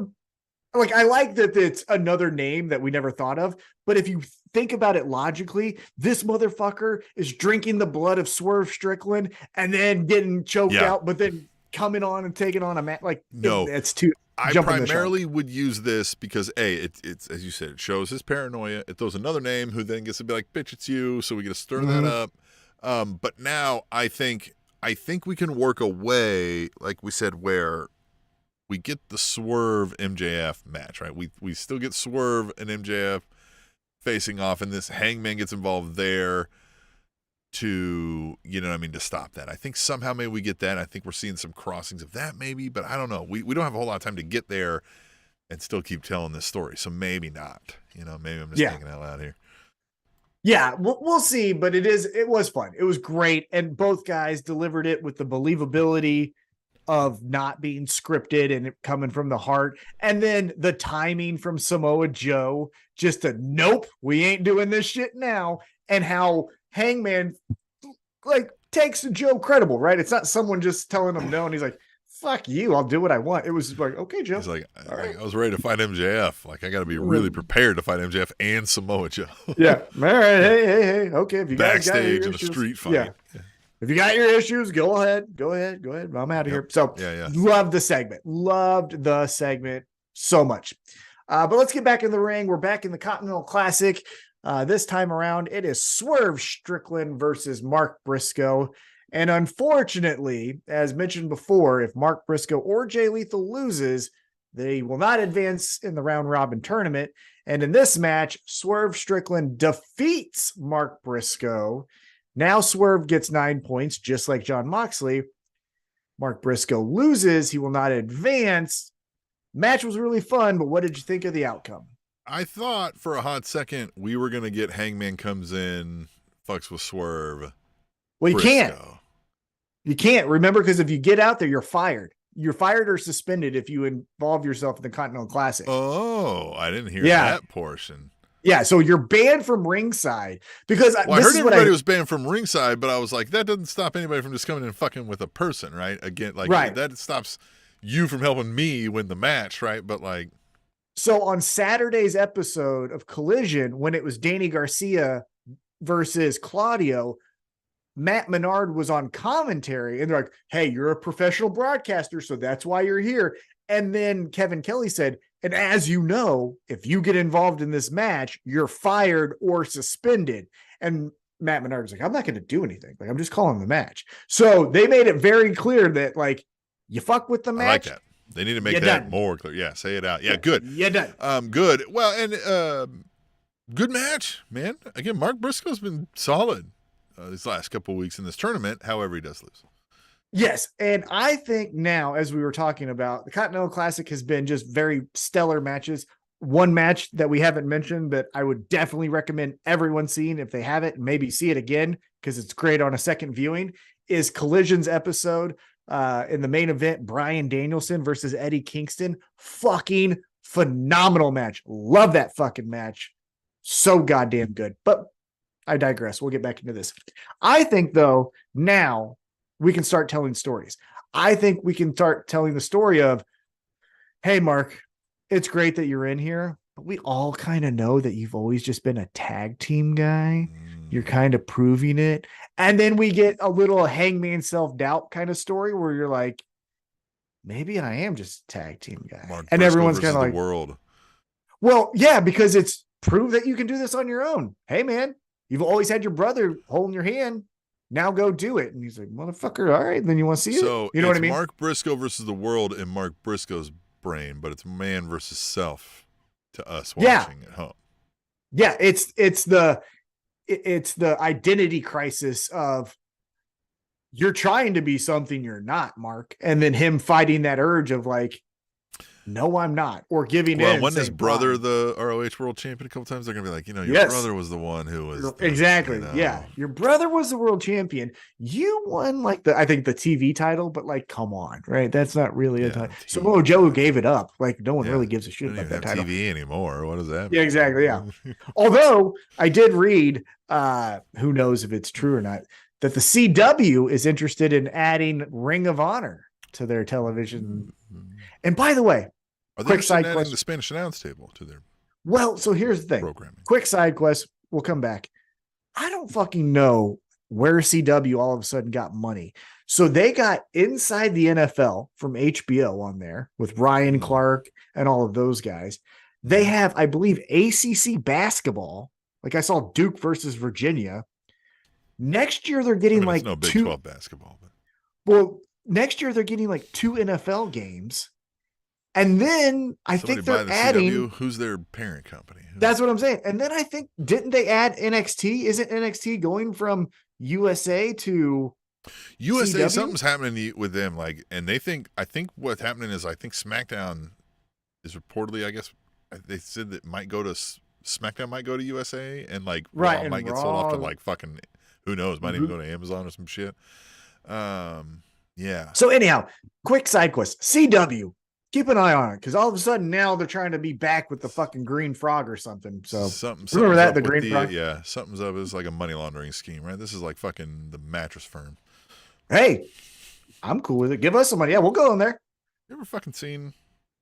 like I like that it's another name that we never thought of. But if you think about it logically, this motherfucker is drinking the blood of Swerve Strickland and then getting choked out, but then coming on and taking on a match. Like, no, it's too. I primarily would use this because it's as you said, it shows his paranoia. It throws another name who then gets to be like, bitch, it's you. So we get to stir that up. But now I think we can work a way, like we said, where we get the Swerve MJF match, right? We still get Swerve and MJF facing off, and this Hangman gets involved there to, you know what I mean, to stop that. I think somehow maybe we get that. I think we're seeing some crossings of that maybe, but I don't know. We don't have a whole lot of time to get there and still keep telling this story. So maybe not. You know, maybe I'm just thinking out loud here. Yeah, we'll see, but it was fun. It was great, and both guys delivered it with the believability of not being scripted and it coming from the heart. And then the timing from Samoa Joe, just a nope, we ain't doing this shit now. And how Hangman like takes Joe credible, right? It's not someone just telling him no, and he's like, fuck you, I'll do what I want. It was like, okay, Joe. He's like, I was ready to fight MJF. Like, I got to be really prepared to fight MJF and Samoa Joe. Yeah. All right. Hey. Okay. If you backstage in a street fight. Yeah. If you got your issues, go ahead. I'm out of here. So loved the segment so much. But let's get back in the ring. We're back in the Continental Classic. This time around, it is Swerve Strickland versus Mark Briscoe. And unfortunately, as mentioned before, if Mark Briscoe or Jay Lethal loses, they will not advance in the round robin tournament. And in this match, Swerve Strickland defeats Mark Briscoe. Now Swerve gets 9 points, just like Jon Moxley. Mark Briscoe loses. He will not advance. Match was really fun, but what did you think of the outcome? I thought for a hot second we were going to get Hangman comes in, fucks with Swerve. Well, you can't. You can't. Remember, because if you get out there, you're fired. You're fired or suspended if you involve yourself in the Continental Classic. Oh, I didn't hear that portion. Yeah, so you're banned from ringside because I heard everybody was banned from ringside, but I was like, that doesn't stop anybody from just coming in and fucking with a person, right? Again, like that stops you from helping me win the match, right? But like, so on Saturday's episode of Collision, when it was Danny Garcia versus Claudio, Matt Menard was on commentary, and they're like, "Hey, you're a professional broadcaster, so that's why you're here." And then Kevin Kelly said, and as you know, if you get involved in this match, you're fired or suspended. And Matt Menard was like, I'm not going to do anything. Like, I'm just calling the match. So they made it very clear that, like, you fuck with the match. I like that. They need to make that more clear. Yeah, say it out. Yeah, good. You're done. Good. Well, and good match, man. Again, Mark Briscoe's been solid these last couple of weeks in this tournament. However, he does lose. Yes, and I think now, as we were talking about, the Continental Classic has been just very stellar matches. One match that we haven't mentioned, but I would definitely recommend everyone seeing if they haven't, maybe see it again because it's great on a second viewing, is Collision's episode in the main event, Bryan Danielson versus Eddie Kingston. Fucking phenomenal match. Love that fucking match. So goddamn good. But I digress. We'll get back into this. I think, though, now we can start telling stories. I think we can start telling the story of, hey, Mark, it's great that you're in here, but we all kind of know that you've always just been a tag team guy. You're kind of proving it. And then we get a little Hangman self-doubt kind of story where you're like, maybe I am just a tag team guy. Mark And Briscoe everyone's versus kind of the like, world. well, yeah, because it's prove that you can do this on your own. Hey, man, you've always had your brother holding your hand. Now go do it. And he's like, motherfucker, all right, then you want to see So it? You know what I it's mean? Mark Briscoe versus the world in Mark Briscoe's brain, but it's man versus self to us watching at home. Yeah, it's the identity crisis of you're trying to be something you're not, Mark, and then him fighting that urge of like, no, I'm not, or giving in. Well, and when his saying, brother, "Fine." the ROH world champion, a couple times, they're gonna be like, your Yes. brother was the one who was exactly, you know. yeah, your brother was the world champion. You won like I think the TV title, but like, come on, right? That's not really a title. Samoa Joe gave it up. Like, no one really gives a shit Don't about even that have title. TV anymore. What does that? Yeah, exactly. Yeah. Although I did read, who knows if it's true or not, that the CW is interested in adding Ring of Honor to their television. And by the way, Are they quick interested in side adding quest. the Spanish announce table to their Well, so here's the thing. programming? Quick side quest. We'll come back. I don't fucking know where CW all of a sudden got money. So they got Inside the NFL from HBO on there with Ryan Clark and all of those guys. They have, I believe, ACC basketball. Like I saw Duke versus Virginia. Next year they're getting like it's no Big 12 basketball. But... Well, next year they're getting like 2 NFL games. And then I think they're adding CW, who's their parent company. That's what I'm saying. And then I think, didn't they add NXT? Isn't NXT going from USA to USA? CW? Something's happening with them. Like, and I think what's happening is I think SmackDown is reportedly, I guess they said that SmackDown might go to USA, and like right, Raw might get sold off to like fucking who knows, might even go to Amazon or some shit. Yeah. So anyhow, quick side quest. CW. Keep an eye on it, because all of a sudden now they're trying to be back with the fucking green frog or something. So remember that, the green frog? Yeah, something's up. It's like a money laundering scheme, right? This is like fucking the mattress firm. Hey, I'm cool with it. Give us some money. Yeah, we'll go in there. You ever fucking seen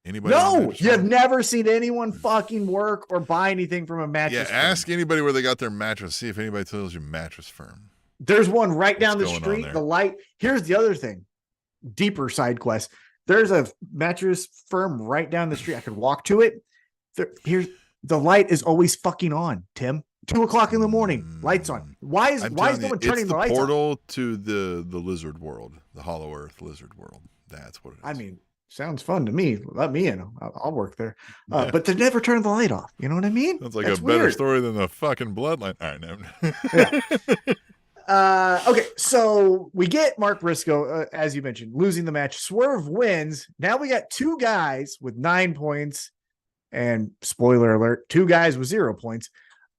anybody? No, you've never seen anyone fucking work or buy anything from a mattress firm. Ask anybody where they got their mattress. See if anybody tells you mattress firm. There's one right down the street. The light. Here's the other thing. Deeper side quest. There's a mattress firm right down the street. I could walk to it. Here's the light is always fucking on, Tim. 2:00 in the morning, lights on. Why is no one turning the lights on? It's the portal to the lizard world, the Hollow Earth lizard world. That's what it is. I mean, sounds fun to me. Let me in. I'll work there. But they never turn the light off. You know what I mean? That's like a better story than the fucking bloodline. All right, no. Yeah. Okay, so we get Mark Briscoe, as you mentioned, losing the match. Swerve wins. Now we got 2 guys with 9 points, and spoiler alert, 2 guys with 0 points.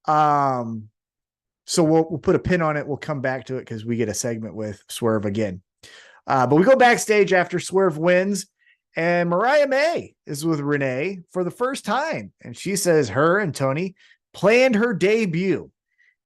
So we'll put a pin on it. We'll come back to it because we get a segment with Swerve again. But we go backstage after Swerve wins, and Mariah May is with Renee for the first time, and she says her and Tony planned her debut,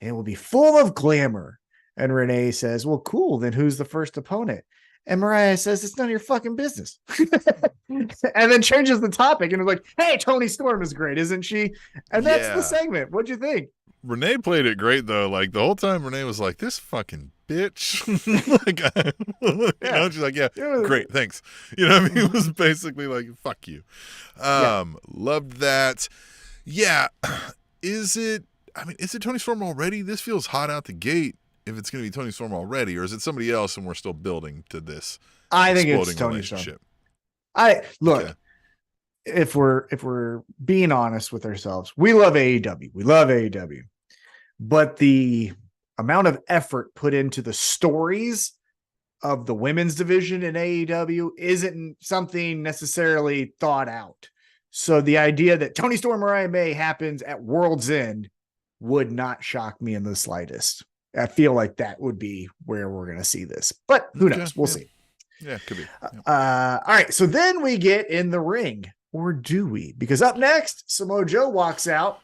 and it will be full of glamour. And Renee says, well, cool. Then who's the first opponent? And Mariah says, it's none of your fucking business. And then changes the topic and is like, hey, Toni Storm is great, isn't she? And that's the segment. What'd you think? Renee played it great, though. Like, the whole time Renee was like, this fucking bitch. She's like, yeah, great, thanks. You know what I mean? It was basically like, fuck you. Loved that. Yeah. Is it Toni Storm already? This feels hot out the gate. If it's going to be Toni Storm already, or is it somebody else and we're still building to this? I think it's Toni Storm. If we're being honest with ourselves, we love AEW. We love AEW. But the amount of effort put into the stories of the women's division in AEW isn't something necessarily thought out. So the idea that Toni Storm Mariah May happens at World's End would not shock me in the slightest. I feel like that would be where we're going to see this, but who knows? We'll see. Yeah, could be. Yeah. All right. So then we get in the ring, or do we? Because up next, Samoa Joe walks out.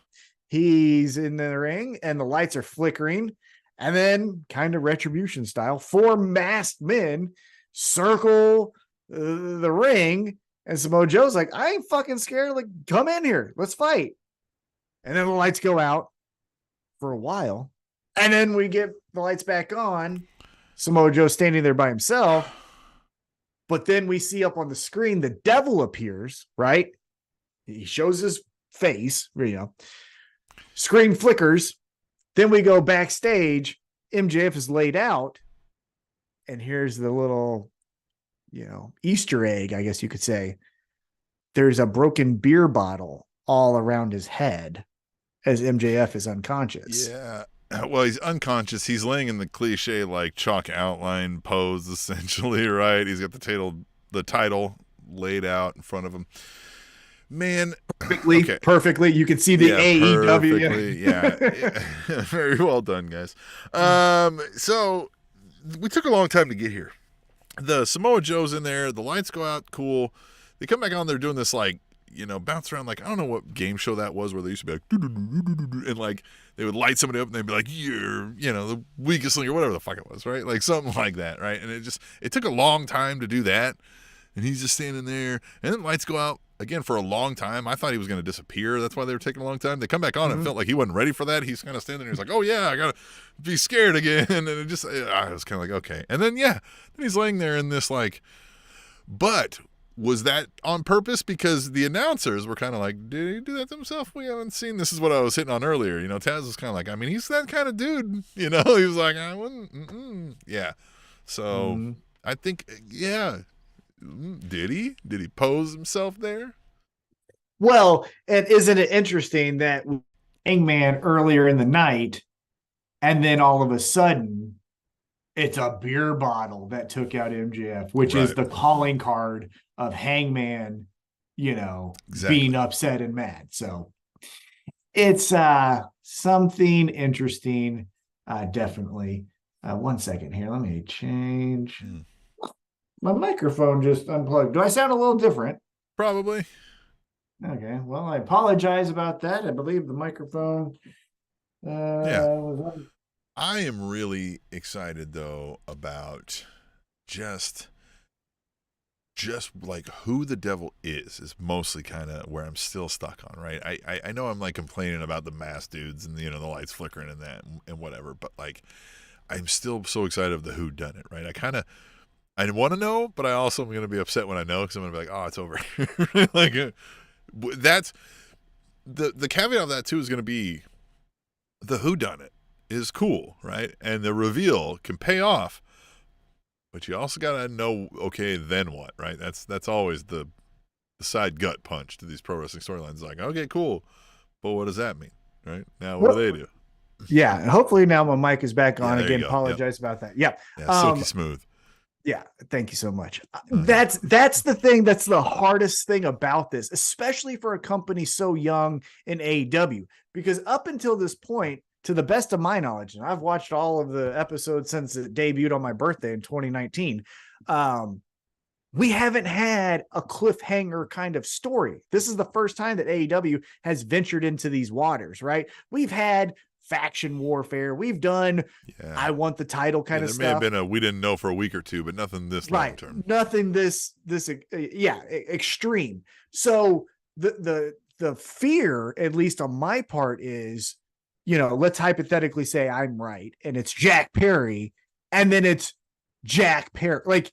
He's in the ring and the lights are flickering. And then kind of Retribution style, 4 masked men circle the ring. And Samoa Joe's like, I ain't fucking scared. Like, come in here. Let's fight. And then the lights go out for a while. And then we get the lights back on. Samoa Joe standing there by himself. But then we see up on the screen, the devil appears, right? He shows his face, screen flickers. Then we go backstage. MJF is laid out. And here's the little, Easter egg, I guess you could say. There's a broken beer bottle all around his head as MJF is unconscious. Yeah. Well, he's unconscious. He's laying in the cliche like chalk outline pose, essentially, right? He's got the title laid out in front of him. Man, perfectly. You can see the AEW. Perfectly. Yeah. Very well done, guys. So we took a long time to get here. The Samoa Joe's in there. The lights go out. Cool. They come back on. They're doing this like, bounce around like, I don't know what game show that was where they used to be like, and like they would light somebody up and they'd be like, you're, the weakest link or whatever the fuck it was, right? Like something like that, right? And it took a long time to do that. And he's just standing there. And then lights go out again for a long time. I thought he was going to disappear. That's why they were taking a long time. They come back on and felt like he wasn't ready for that. He's kind of standing there. He's like, oh, yeah, I got to be scared again. And I was kind of like, okay. And then, then he's laying there in this like, but was that on purpose? Because the announcers were kind of like, did he do that to himself? We haven't seen. This is what I was hitting on earlier. Taz was kind of like, I mean, he's that kind of dude. He was like, I wouldn't. Yeah. So I think, yeah. Did he pose himself there? Well, and isn't it interesting that Hangman earlier in the night, and then all of a sudden, it's a beer bottle that took out MJF, which is the calling card of Hangman, being upset and mad. So it's something interesting, definitely. 1 second here. Let me change. My microphone just unplugged. Do I sound a little different? Probably. Okay. Well, I apologize about that. I believe the microphone. I am really excited though about just like who the devil is mostly kind of where I'm still stuck on, right? I know I'm like complaining about the masked dudes and the lights flickering and that and whatever, but like I'm still so excited of the who done it, right? I want to know, but I also am going to be upset when I know because I'm going to be like, oh, it's over. Like that's the caveat of that too is going to be the whodunit is cool, right? And the reveal can pay off, but you also got to know, okay, then what, right? That's always the side gut punch to these pro wrestling storylines. Like, okay, cool, but what does that mean, right? Now what do they do? Yeah, hopefully now my mic is back on again. Apologize about that. Yeah, silky smooth. Yeah, thank you so much. That's the thing. That's the hardest thing about this, especially for a company so young in AEW, because up until this point, to the best of my knowledge, and I've watched all of the episodes since it debuted on my birthday in 2019, we haven't had a cliffhanger kind of story. This is the first time that AEW has ventured into these waters, right? We've had faction warfare. We've done I want the title kind of stuff. There may have been we didn't know for a week or two, but nothing this long term. Nothing this extreme. So the fear, at least on my part, is, let's hypothetically say I'm right and it's Jack Perry and then it's Jack Perry. Like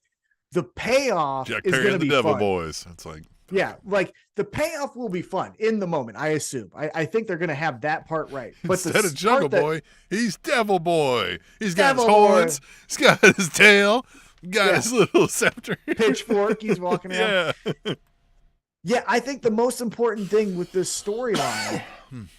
the payoff Jack is Perry going to and the be Devil fun. Boys. It's like, yeah, like the payoff will be fun in the moment, I assume. I think they're going to have that part right. But instead of Jungle Boy, he's Devil Boy. He's got Devil his horns. Boy. He's got his tail. Got his little scepter. Pitchfork. He's walking around. Yeah, I think the most important thing with this storyline,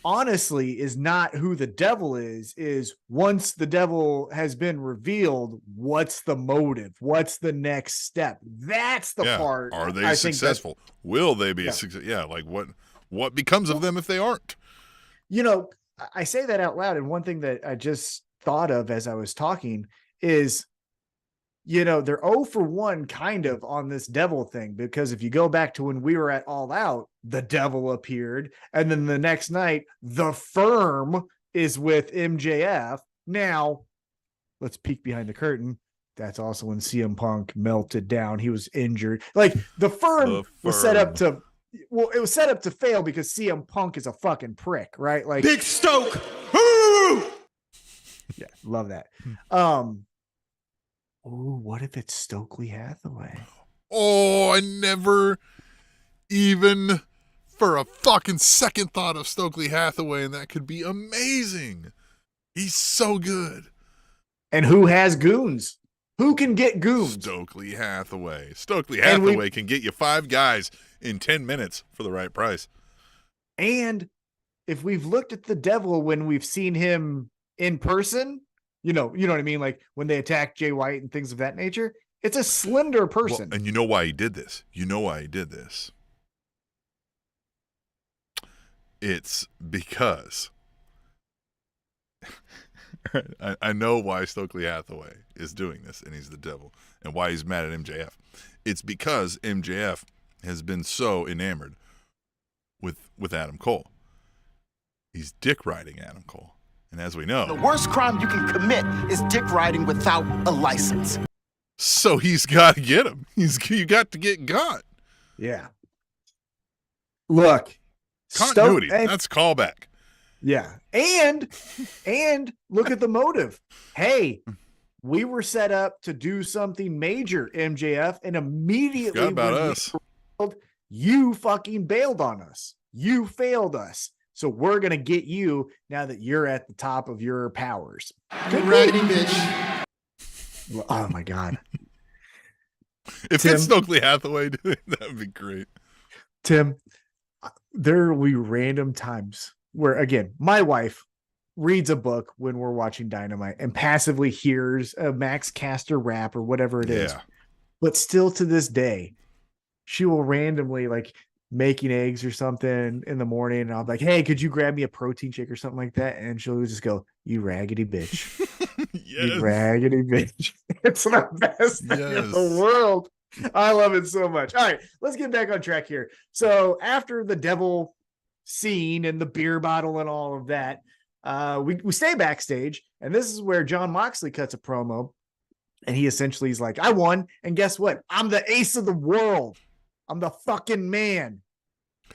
honestly, is not who the devil is once the devil has been revealed, what's the motive? What's the next step? That's the part. Are they successful? Will they be a success? Yeah, like what becomes of them if they aren't? I say that out loud, and one thing that I just thought of as I was talking is, they're 0 for 1 kind of on this devil thing, because if you go back to when we were at All Out, the devil appeared, and then the next night, the Firm is with MJF. Now, let's peek behind the curtain. That's also when CM Punk melted down. He was injured. Like the Firm was set up to, it was set up to fail because CM Punk is a fucking prick, right? Like Big Stoke. Yeah, love that. Oh, what if it's Stokely Hathaway? Oh, I never even for a fucking second thought of Stokely Hathaway, and that could be amazing. He's so good. And who has goons? Who can get goons? Stokely Hathaway. Stokely Hathaway can get you 5 guys in 10 minutes for the right price. And if we've looked at the devil when we've seen him in person, you know what I mean? Like when they attack Jay White and things of that nature, it's a slender person. Well, and you know why he did this? It's because I know why Stokely Hathaway is doing this, and he's the devil, and why he's mad at MJF. It's because MJF has been so enamored with Adam Cole. He's dick riding Adam Cole. And as we know, the worst crime you can commit is dick riding without a license. So he's got to get him. You got to get got. Yeah. Look. Continuity. That's callback. Yeah. And look at the motive. Hey, we were set up to do something major, MJF, and immediately forgot about us. You fucking bailed on us. You failed us. So we're going to get you now that you're at the top of your powers. Good raggedy bitch. Oh my God. If Tim, it's Stokely Hathaway doing that would be great. Tim, there will be random times where, again, my wife reads a book when we're watching Dynamite and passively hears a Max Caster rap or whatever it is. But still to this day, she will randomly, like, making eggs or something in the morning, and I'll be like, hey, could you grab me a protein shake or something like that? And she'll just go, you raggedy bitch. Yes. You raggedy bitch. It's the best thing in the world. I love it so much. All right, let's get back on track here. So after the devil scene and the beer bottle and all of that, we stay backstage, and this is where Jon Moxley cuts a promo, and he essentially is like, I won, and guess what? I'm the ace of the world. I'm the fucking man.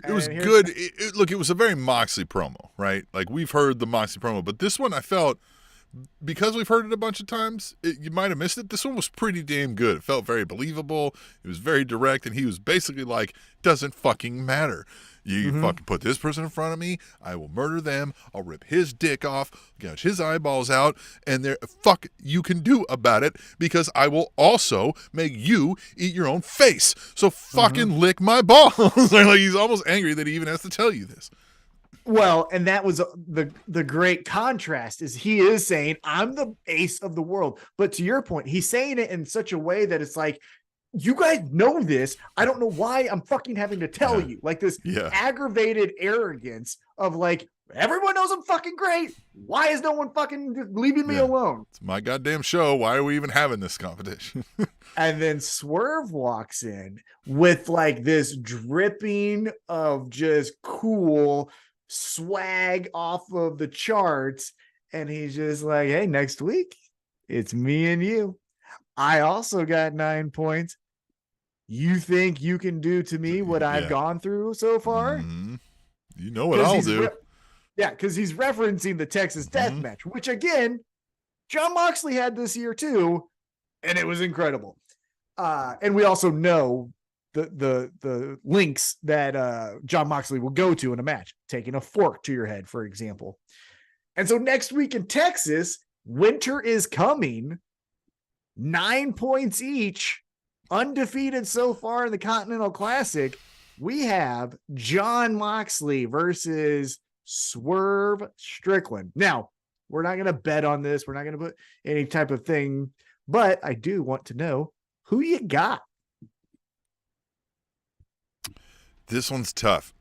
It was good. Look, it was a very Moxley promo, right? Like, we've heard the Moxley promo, but this one I felt, because we've heard it a bunch of times, you might have missed it. This one was pretty damn good. It felt very believable. It was very direct, and he was basically like, doesn't fucking matter. You fucking put this person in front of me, I will murder them, I'll rip his dick off, gouge his eyeballs out, and there fuck you can do about it, because I will also make you eat your own face. So fucking lick my balls. Like, he's almost angry that he even has to tell you this. Well, and that was the great contrast, is he is saying, I'm the ace of the world. But to your point, he's saying it in such a way that it's like, you guys know this. I don't know why I'm fucking having to tell you. Like this aggravated arrogance of like, everyone knows I'm fucking great. Why is no one fucking leaving me alone? It's my goddamn show. Why are we even having this competition? And then Swerve walks in with like this dripping of just cool swag off of the charts. And he's just like, hey, next week, it's me and you. I also got 9 points. You think you can do to me what I've gone through so far? Mm-hmm. You know what I'll do. Because he's referencing the Texas Death Match, which again, Jon Moxley had this year too, and it was incredible. And we also know the links that Jon Moxley will go to in a match, taking a fork to your head, for example. And so next week in Texas, winter is coming. 9 points each, undefeated so far in the Continental Classic. We have Jon Moxley versus Swerve Strickland. Now, we're not going to bet on this. We're not going to put any type of thing, but I do want to know who you got. This one's tough.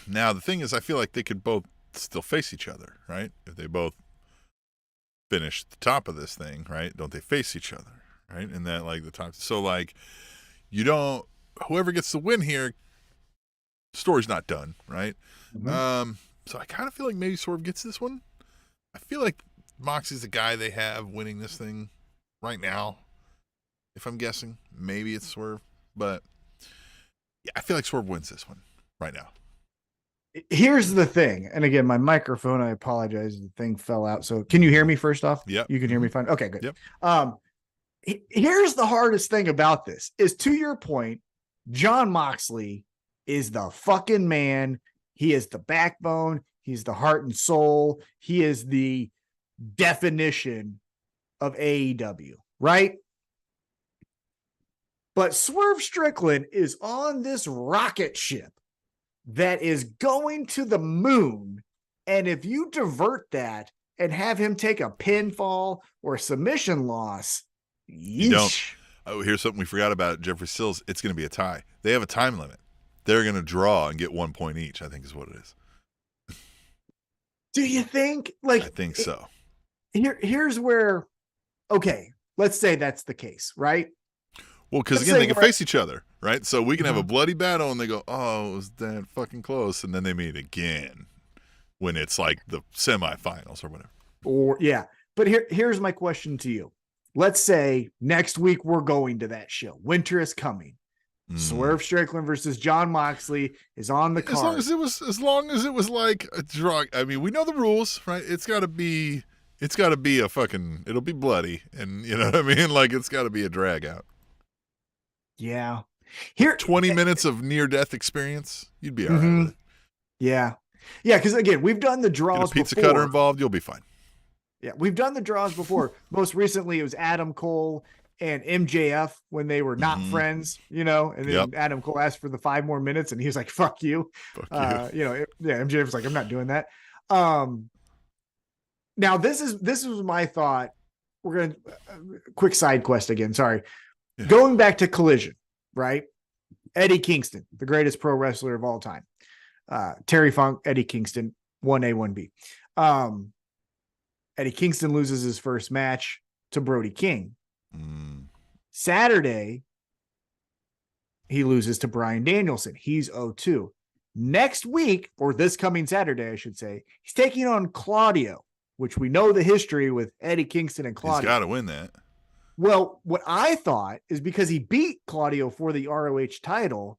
Now, the thing is, I feel like they could both still face each other, right? If they both finish the top of this thing, right? Don't they face each other, right? And that, like, the top. So, like, you don't, whoever gets the win here, story's not done, right? So I kind of feel like maybe Swerve gets this one. I feel like Moxie's the guy they have winning this thing right now. If I'm guessing, maybe it's Swerve, but yeah, I feel like Swerve wins this one right now. Here's the thing. And again, my microphone, I apologize. The thing fell out. So can you hear me first off? Yeah. You can hear me fine. Okay, good. Yep. Here's the hardest thing about this is, to your point, Jon Moxley is the fucking man. He is the backbone. He's the heart and soul. He is the definition of AEW, right? But Swerve Strickland is on this rocket ship that is going to the moon. And if you divert that and have him take a pinfall or submission loss, you don't. Oh, here's something we forgot about Jeffrey Sills. It's going to be a tie. They have a time limit. They're going to draw and get 1 point each, I think is what it is. Do you think? Like, I think so. Here's where, okay, let's say that's the case, right? Well, because again, they can face each other, right? So we can have a bloody battle and they go, oh, it was that fucking close. And then they meet again when it's like the semifinals or whatever. Or, yeah. But here's my question to you. Let's say next week we're going to that show. Winter is coming. Swerve Strickland versus Jon Moxley is on the card. As long as it was like a drug. I mean, we know the rules, right? It's got to be a fucking. It'll be bloody, and you know what I mean. Like it's got to be a drag out. Yeah. Here, 20 minutes of near death experience. You'd be all right with it. Yeah. Yeah. Because again, we've done the draws. Get a pizza before. cutter involved. You'll be fine. Yeah, we've done the draws before. Most recently, it was Adam Cole and MJF when they were not friends, you know, and then Adam Cole asked for the 5 more minutes and he was like, fuck you. Fuck you. You know, MJF was like, I'm not doing that. Now this was my thought. We're going to quick side quest again. Sorry. Yeah. Going back to Collision, right? Eddie Kingston, the greatest pro wrestler of all time. Terry Funk, Eddie Kingston, 1A, 1B. Eddie Kingston loses his first match to Brody King. Saturday, he loses to Bryan Danielson. He's 0-2. Next week, or this coming Saturday, I should say, he's taking on Claudio, which we know the history with Eddie Kingston and Claudio. He's got to win that. Well, what I thought is because he beat Claudio for the ROH title,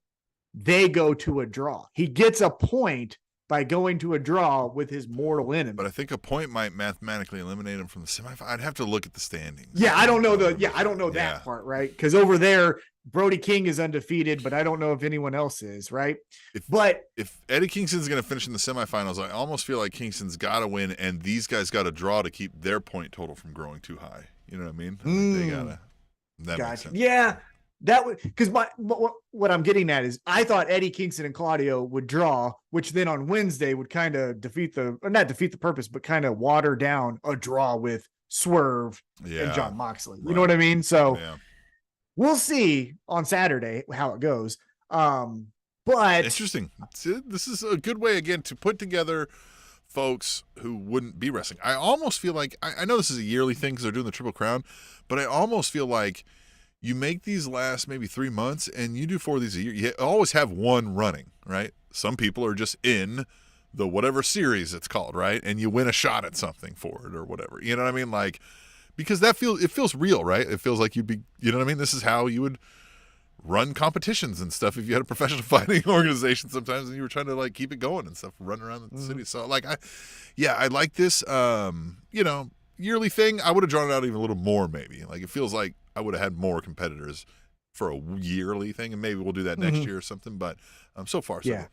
they go to a draw. He gets a point by going to a draw with his mortal enemy. But I think a point might mathematically eliminate him from the semifinal. I'd have to look at the standings. Yeah, I don't know that part, right? Because over there, Brody King is undefeated, but I don't know if anyone else is, right? If Eddie Kingston's going to finish in the semifinals, I almost feel like Kingston's got to win, and these guys got to draw to keep their point total from growing too high. You know what I mean? I think they gotta. That makes sense. Yeah. That would, because what I'm getting at is I thought Eddie Kingston and Claudio would draw, which then on Wednesday would kind of not defeat the purpose, but kind of water down a draw with Swerve and Jon Moxley. You know what I mean? So we'll see on Saturday how it goes. But interesting. This is a good way again to put together folks who wouldn't be wrestling. I almost feel like I know this is a yearly thing because they're doing the Triple Crown, but I almost feel like you make these last maybe 3 months and you do 4 of these a year. You always have one running, right? Some people are just in the whatever series it's called, right? And you win a shot at something for it or whatever. You know what I mean? Like, because it feels real, right? It feels like you'd be, you know what I mean? This is how you would run competitions and stuff if you had a professional fighting organization sometimes and you were trying to like keep it going and stuff, run around the city. So like, I like this, yearly thing. I would have drawn it out even a little more maybe. Like it feels like I would have had more competitors for a yearly thing, and maybe we'll do that next year or something. But so far, so good.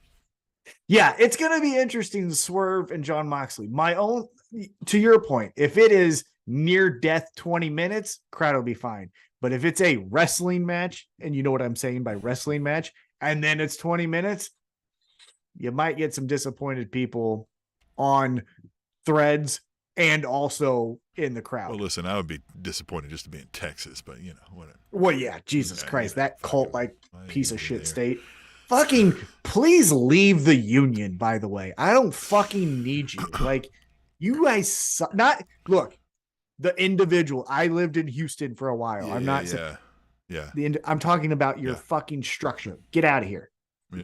Yeah, it's going to be interesting. Swerve and Jon Moxley. To your point, if it is near death 20 minutes, crowd will be fine. But if it's a wrestling match, and you know what I'm saying by wrestling match, and then it's 20 minutes, you might get some disappointed people on threads and also in the crowd. Well, listen, I would be disappointed just to be in Texas, but you know, whatever. Well, yeah, Jesus Christ, that cult-like piece of shit state. Fucking please leave the union, by the way. I don't fucking need you. Like, you guys look, the individual. I lived in Houston for a while. Yeah, I'm not I'm talking about your fucking structure. Get out of here. Yeah.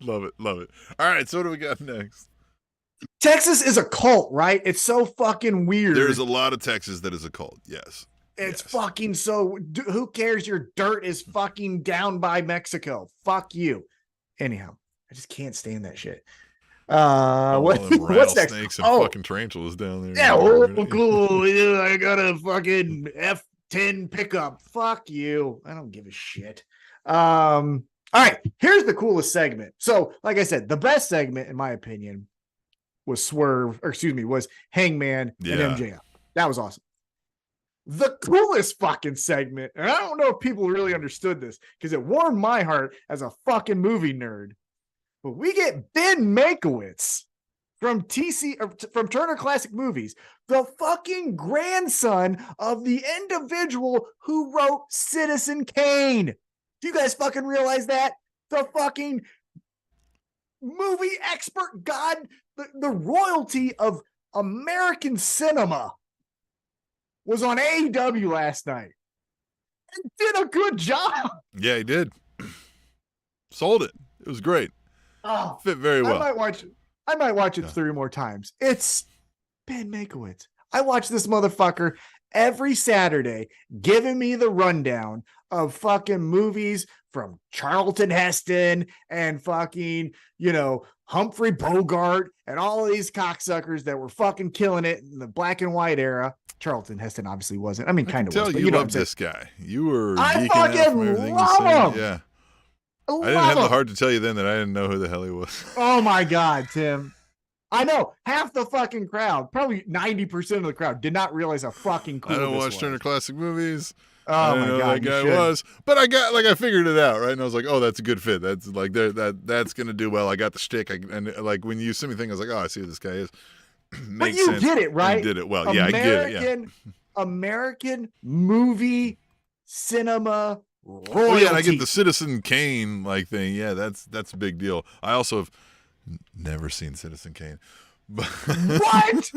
Love it. All right, so what do we got next? Texas is a cult, right? It's so fucking weird. There's a lot of Texas that is a cult. Yes. It's fucking so. Who cares? Your dirt is fucking down by Mexico. Fuck you. Anyhow, I just can't stand that shit. All What, them what's next? rattlesnakes and Oh, fucking tarantulas down there. yeah, oh, cool. Yeah, I got a fucking F10 pickup. Fuck you. I don't give a shit. All right, here's the coolest segment. So, like I said, the best segment, in my opinion, was was Hangman Yeah. and MJF. That was awesome. The coolest fucking segment, and I don't know if people really understood this because it warmed my heart as a fucking movie nerd. But we get Ben Mankiewicz from from Turner Classic Movies, the fucking grandson of the individual who wrote Citizen Kane. Do you guys fucking realize that? The fucking movie expert god, the royalty of American cinema was on AEW last night and did a good job. Yeah, he did. Sold it. It was great. Oh, Fit very well. I might watch it 3 more times. It's Ben Mankiewicz. I watch this motherfucker every Saturday giving me the rundown of fucking movies from Charlton Heston and fucking, Humphrey Bogart and all of these cocksuckers that were fucking killing it in the black and white era. Charlton Heston obviously wasn't. I mean, kind of was. Tell But you know love this guy. You were I geeking out fucking from everything love you said. him. Yeah. I didn't have the heart to tell you then that I didn't know who the hell he was. Oh my God, Tim. I know half the fucking crowd, probably 90% of the crowd, did not realize how fucking cool I don't this watch was. Turner Classic Movies. Oh I my didn't know God, that you guy should. was, but I figured it out, right? And I was like, oh, that's a good fit. That's like that's gonna do well. I got the shtick, and like when you sent me thing, I was like, oh, I see who this guy is. But you get it, right? You did it well. Yeah, I get it. Yeah. American movie cinema royalty. Oh yeah, and I get the Citizen Kane like thing. Yeah, that's a big deal. I also have never seen Citizen Kane. But What?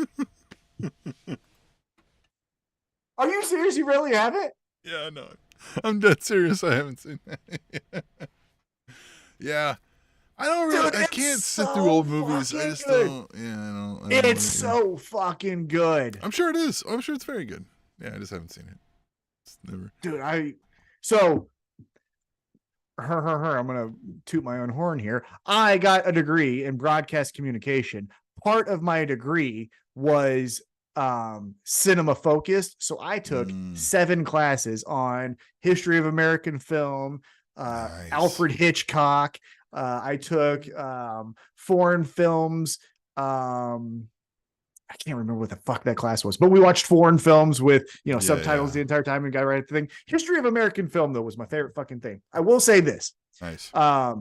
Are you serious? You really haven't? Yeah, no, I'm dead serious. I haven't seen that. Yeah, I don't really. Dude, I it's can't sit so through old movies. I fucking just good. don't. Yeah, I don't. It's so fucking good. I'm sure it is. I'm sure it's very good. Yeah, I just haven't seen it. It's never. Dude, I'm gonna toot my own horn here. I got a degree in broadcast communication. Part of my degree was cinema focused, so I took 7 classes on history of American film, Nice. Alfred Hitchcock. I took foreign films. I can't remember what the fuck that class was, but we watched foreign films with, subtitles the entire time and got right at the thing. History of American film, though, was my favorite fucking thing. I will say this. Nice. A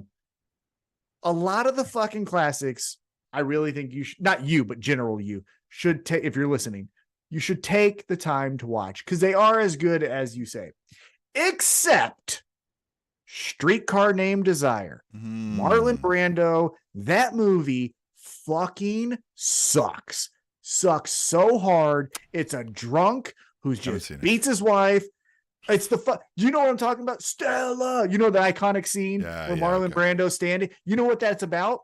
lot of the fucking classics, I really think you should, not you, but general you should take, if you're listening, you should take the time to watch because they are as good as you say, except Streetcar Named Desire. Marlon Brando, that movie fucking sucks so hard. It's a drunk who's just beats his wife. It's you know what I'm talking about? Stella, the iconic scene where Marlon Brando's standing. You know what that's about?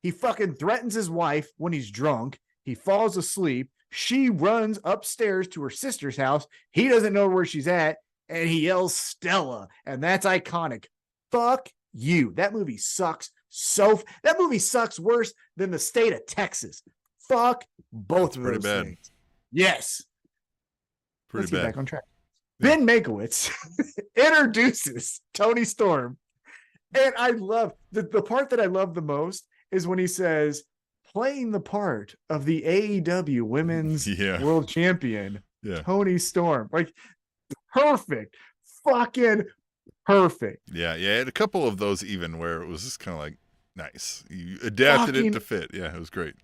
He fucking threatens his wife when he's drunk. He falls asleep. She runs upstairs to her sister's house. He doesn't know where she's at, and he yells Stella, and that's iconic. Fuck you. That movie sucks. That movie sucks worse than the state of Texas. Fuck both of those things. Yes. Let's get back on track. Yeah. Ben Mankiewicz introduces Tony Storm. And I love the part that I love the most is when he says, playing the part of the AEW Women's World Champion, Tony Storm. Like, perfect. Fucking perfect. Yeah. I had a couple of those even where it was just kind of like, nice. You adapted it to fit. Yeah, it was great.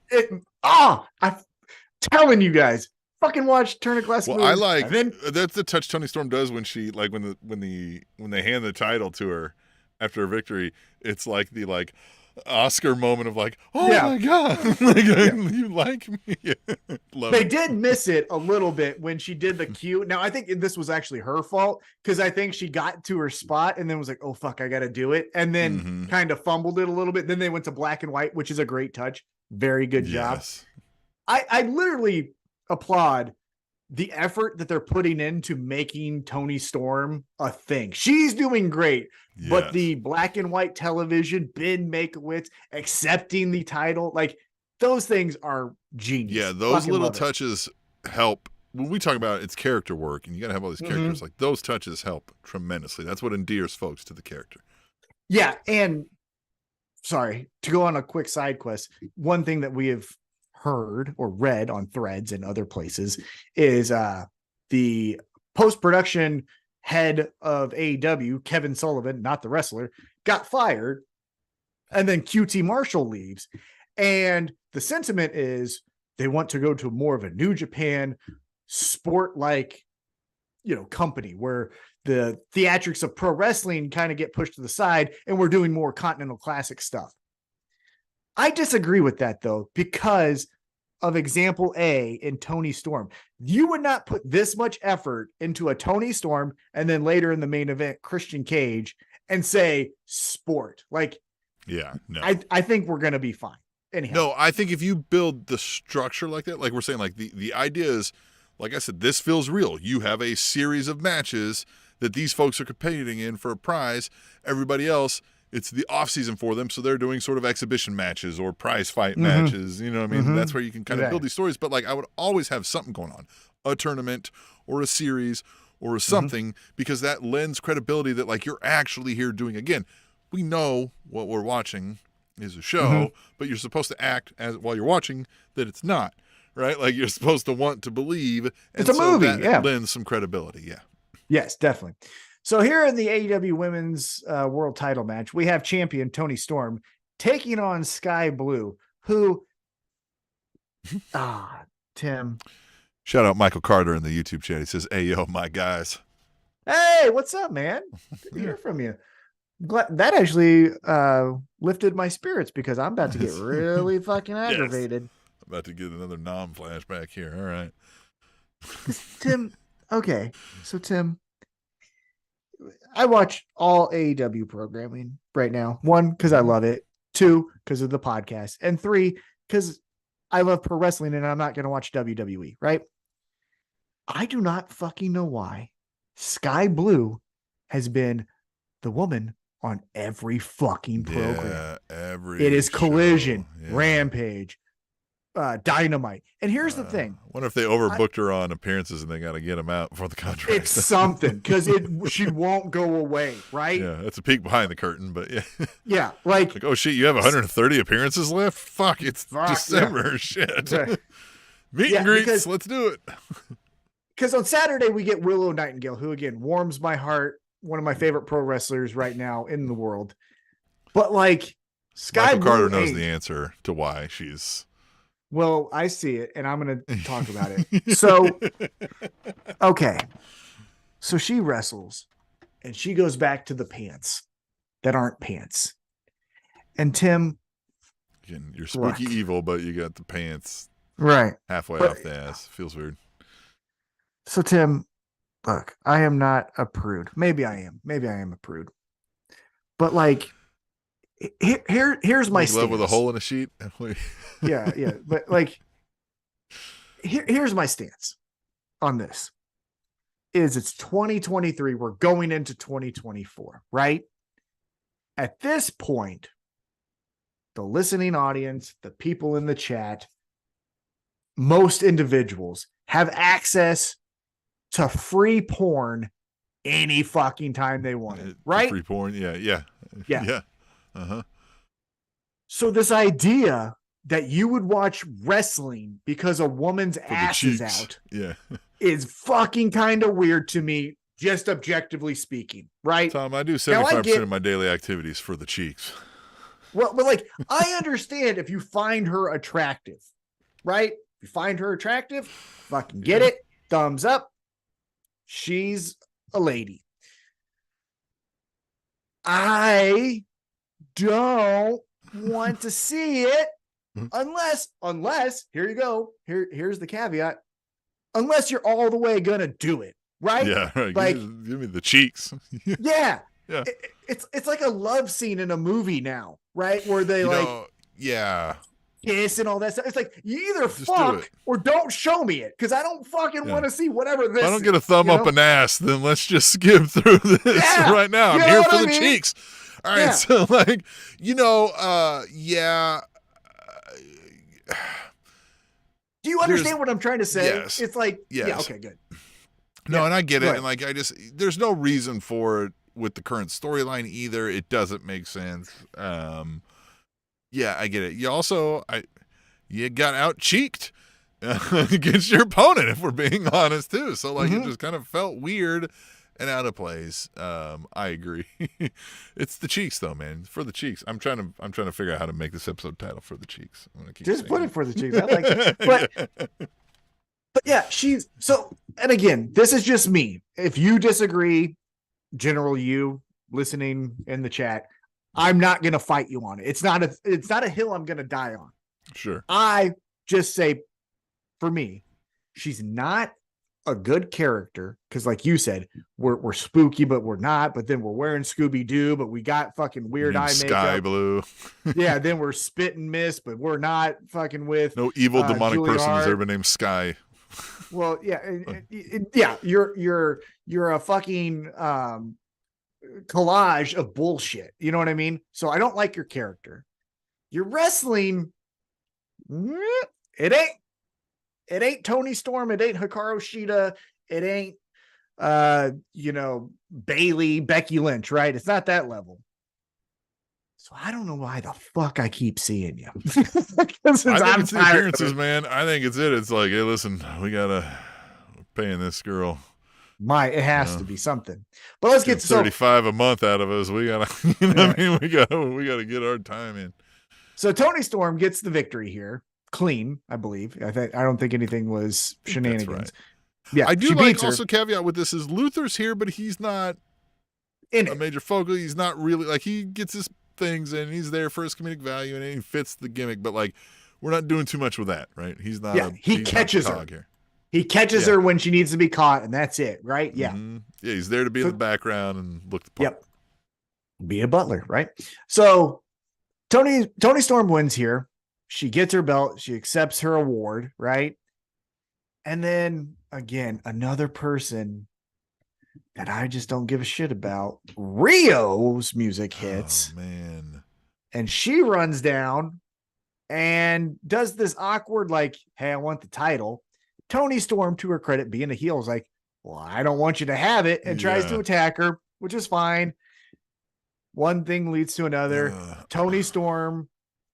I'm telling you guys, fucking watch Turner Classic Well, movies. I like that's the touch Tony Storm does when she when they hand the title to her after a victory. It's like the Oscar moment of like, oh my God, you like me. They did miss it a little bit when she did the cue. Now I think this was actually her fault because I think she got to her spot and then was like, oh fuck, I got to do it, and then kind of fumbled it a little bit. Then they went to black and white, which is a great touch. Very good job. I literally applaud the effort that they're putting into making Toni Storm a thing. She's doing great, but Yes. the black and white television, Ben Makowitz accepting the title, like those things are genius. Yeah, those Fucking little love it. touches help. When we talk about it's character work, and you got to have all these characters, like those touches help tremendously. That's what endears folks to the character. Yeah, and sorry, to go on a quick side quest, one thing that we have heard or read on threads and other places is the post-production head of AEW, Kevin Sullivan, not the wrestler, got fired, and then QT Marshall leaves. And the sentiment is they want to go to more of a New Japan sport-like, company where the theatrics of pro wrestling kind of get pushed to the side and we're doing more Continental Classic stuff. I disagree with that though, because of example A in Toni Storm. You would not put this much effort into a Toni Storm and then later in the main event, Christian Cage, and say sport. Like, Yeah, no. I think we're going to be fine. Anyhow. No, I think if you build the structure like that, like we're saying, like the idea is, like I said, this feels real. You have a series of matches that these folks are competing in for a prize. Everybody else, it's the off season for them, so they're doing sort of exhibition matches or prize fight matches. You know what I mean? That's where you can kind of build these stories. But like, I would always have something going on, a tournament or a series or something, because that lends credibility that like you're actually here doing. Again, we know what we're watching is a show, but you're supposed to act as while you're watching that it's not, right? Like you're supposed to want to believe. And it's a movie. That lends some credibility. Yeah. Yes, definitely. So here in the AEW Women's World Title match, we have champion Toni Storm taking on Sky Blue, who, Tim. Shout out Michael Carter in the YouTube chat. He says, "Hey, yo, my guys." Hey, what's up, man? Good to hear from you. Glad that actually lifted my spirits because I'm about to get really fucking aggravated. I'm about to get another flashback here. All right. Tim, okay. So, Tim, I watch all AEW programming right now. 1, because I love it. 2, because of the podcast. And 3, because I love pro wrestling and I'm not going to watch WWE, right? I do not fucking know why Sky Blue has been the woman on every fucking program. Yeah, it is show. Collision, Yeah. Rampage, Dynamite. And here's the thing. I wonder if they overbooked her on appearances and they got to get them out before the contract. It's something because she won't go away, right? Yeah, that's a peek behind the curtain, but yeah. Yeah, like oh shit, you have 130 appearances left? Fuck, it's December. Yeah. Shit. Right. Meet and greets, let's do it. Because on Saturday we get Willow Nightingale, who again warms my heart, one of my favorite pro wrestlers right now in the world. But like Sky Michael Carter Blue knows the answer to why she's. Well, I see it, and I'm going to talk about it. So, okay. So she wrestles, and she goes back to the pants that aren't pants. And Tim. Again, you're spooky evil, but you got the pants halfway off the ass. Feels weird. So, Tim, look, I am not a prude. Maybe I am. Maybe I am a prude. But, like, here's my stance. Love with a hole in a sheet? yeah. But, like, here's my stance on this. It's 2023. We're going into 2024, right? At this point, the listening audience, the people in the chat, most individuals have access to free porn any fucking time they want it, right? Free porn, yeah. Uh-huh. So this idea that you would watch wrestling because a woman's ass is out is fucking kind of weird to me, just objectively speaking, right? Tom, I do 75% of my daily activities for the cheeks. Well, but like, I understand if you find her attractive, right? If you find her attractive, fucking get it. Thumbs up. She's a lady. I don't want to see it unless here you go. Here's the caveat. Unless you're all the way gonna do it, right? Yeah, right. Like, give me the cheeks. Yeah. It's like a love scene in a movie now, right? Where they kiss and all that stuff. It's like you either Just do fuck it. or don't show me it because I don't fucking want to see whatever this. If I don't get a thumb you up know? an ass, then let's just skip through this right now. I'm You know here what for I the mean? cheeks. All right, Yeah. so like, yeah. Do you understand what I'm trying to say? Yes. It's like, Yes. yeah, okay, good. No, Yeah, and I get go it. ahead. And like, there's no reason for it with the current storyline either. It doesn't make sense. Yeah, I get it. You also, you got out cheeked against your opponent, if we're being honest too. So like, it just kind of felt weird and out of place. I agree. It's the cheeks though, man. For the cheeks. I'm trying to figure out how to make this episode title for the cheeks. I'm gonna keep Just saying put it for the cheeks. I like it. But yeah, she's so, and again, this is just me. If you disagree, general you listening in the chat, I'm not gonna fight you on it. It's not a hill I'm gonna die on. Sure. I just say, for me, she's not a good character because, like you said, we're spooky, but we're not. But then we're wearing Scooby Doo, but we got fucking weird eye Sky makeup. blue. Yeah, then we're spit and miss, but we're not fucking with No evil demonic Julie person has Hart. ever been named Sky. Well, yeah, yeah. You're a fucking collage of bullshit. You know what I mean? So I don't like your character. Your wrestling, it ain't Tony Storm. It ain't Hikaru Shida. It ain't Bailey, Becky Lynch, right? It's not that level. So I don't know why the fuck I keep seeing you. I think it's the appearances, man. I think it's it. It's like, hey, listen, we're paying this girl. It has to be something. But let's get to 35 a month out of us. We gotta, I mean, we gotta get our time in. So Tony Storm gets the victory here, clean, I believe. I don't think anything was shenanigans. Right. Yeah, I do like also caveat with this is Luther's here, but he's not in a major focal. He's not really like he gets his things and he's there for his comedic value and he fits the gimmick, but like we're not doing too much with that, right? He's not. Yeah, he catches her. Here. He catches her when she needs to be caught, and that's it, right? Yeah. Mm-hmm. Yeah, he's there to be in the background and look the part. Yep. Be a butler, right? So Tony Storm wins here. She gets her belt. She accepts her award, right? And then again, another person that I just don't give a shit about. Rio's music hits. Oh, man. And she runs down and does this awkward, like, hey, I want the title. Tony Storm, to her credit, being a heel, is like, well, I don't want you to have it, and tries to attack her, which is fine. One thing leads to another. Tony Storm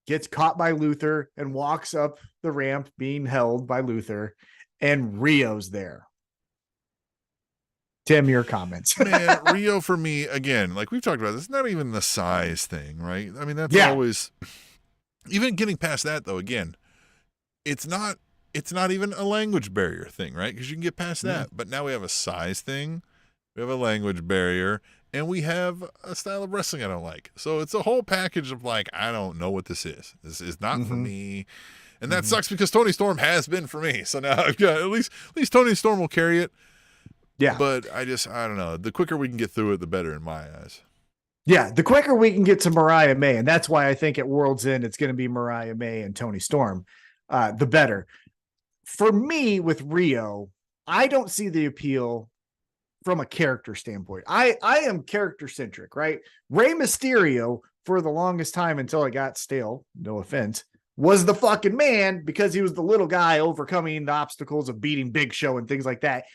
gets caught by Luther and walks up the ramp being held by Luther, and Rio's there. Tim, your comments. Man, Rio for me, again, like we've talked about, it's not even the size thing, right? I mean, that's always, even getting past that though, again, it's not even a language barrier thing, right? Because you can get past that. But now we have a size thing, we have a language barrier, and we have a style of wrestling I don't like. So it's a whole package of like, I don't know what this is. This is not for me. And that sucks because Tony Storm has been for me. So now I've got at least Tony Storm will carry it. Yeah. But I don't know. The quicker we can get through it, the better in my eyes. Yeah, the quicker we can get to Mariah May, and that's why I think at World's End it's going to be Mariah May and Tony Storm, the better. For me, with Rio, I don't see the appeal from a character standpoint. I am character centric, right? Rey Mysterio, for the longest time until it got stale, no offense, was the fucking man because he was the little guy overcoming the obstacles of beating Big Show and things like that.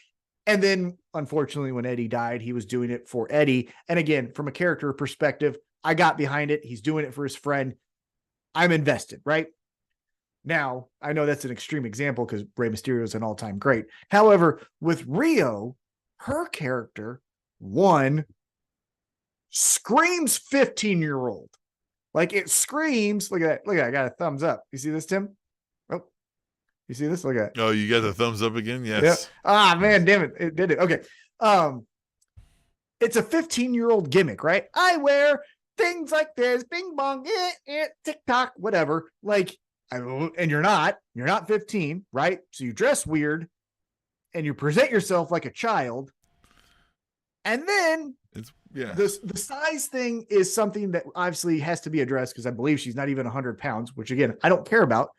And then, unfortunately, when Eddie died, he was doing it for Eddie. And again, from a character perspective, I got behind it. He's doing it for his friend. I'm invested, right? Now, I know that's an extreme example because Rey Mysterio is an all-time great. However, with Rio, her character, one, screams 15-year-old. Like it screams. Look at that. Look at that. I got a thumbs up. You see this, Tim? Oh, you see this? Look at it. Oh, you got the thumbs up again? Yes. Yep. Ah, man, damn it. It did it. Okay. It's a 15-year-old gimmick, right? I wear things like this, bing bong, TikTok, whatever. Like, and you're not 15, right? So you dress weird and you present yourself like a child. And then the size thing is something that obviously has to be addressed because I believe she's not even 100 pounds, which again, I don't care about.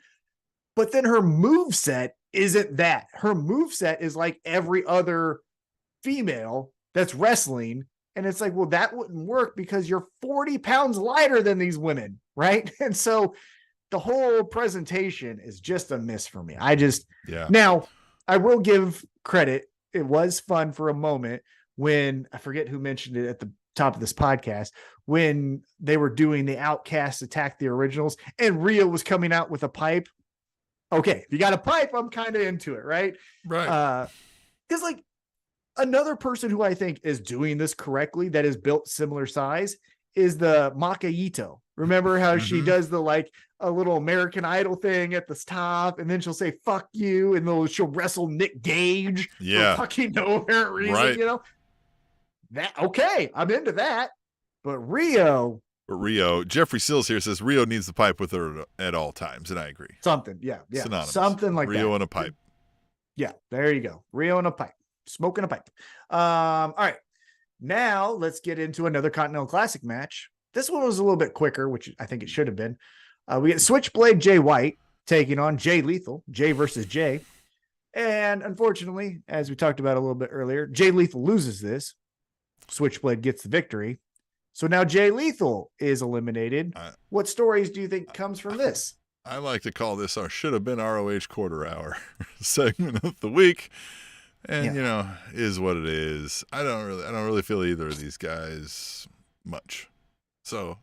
But then her moveset isn't that. Her moveset is like every other female that's wrestling. And it's like, well, that wouldn't work because you're 40 pounds lighter than these women, right? And so the whole presentation is just a miss for me. Now, I will give credit. It was fun for a moment when, I forget who mentioned it at the top of this podcast, when they were doing the Outcasts Attack the Originals and Rhea was coming out with a pipe. Okay, if you got a pipe, I'm kind of into it, right? Right. Because like another person who I think is doing this correctly that is built similar size is the Maka Ito. Remember how she does the like a little American Idol thing at the top, and then she'll say "fuck you," and then she'll wrestle Nick Gage for fucking no apparent reason. Right. You know that? Okay, I'm into that. But Rio, Jeffrey Sills here says Rio needs the pipe with her at all times, and I agree. Something, yeah, synonymous. Something like Rio that. and a pipe. Yeah, there you go. Rio and a pipe, smoking a pipe. All right, now let's get into another Continental Classic match. This one was a little bit quicker, which I think it should have been. We get Switchblade Jay White taking on Jay Lethal, Jay versus Jay. And unfortunately, as we talked about a little bit earlier, Jay Lethal loses this. Switchblade gets the victory. So now Jay Lethal is eliminated. What stories do you think comes from this? I like to call this our should have been ROH quarter hour segment of the week. And is what it is. I don't really feel either of these guys much. So,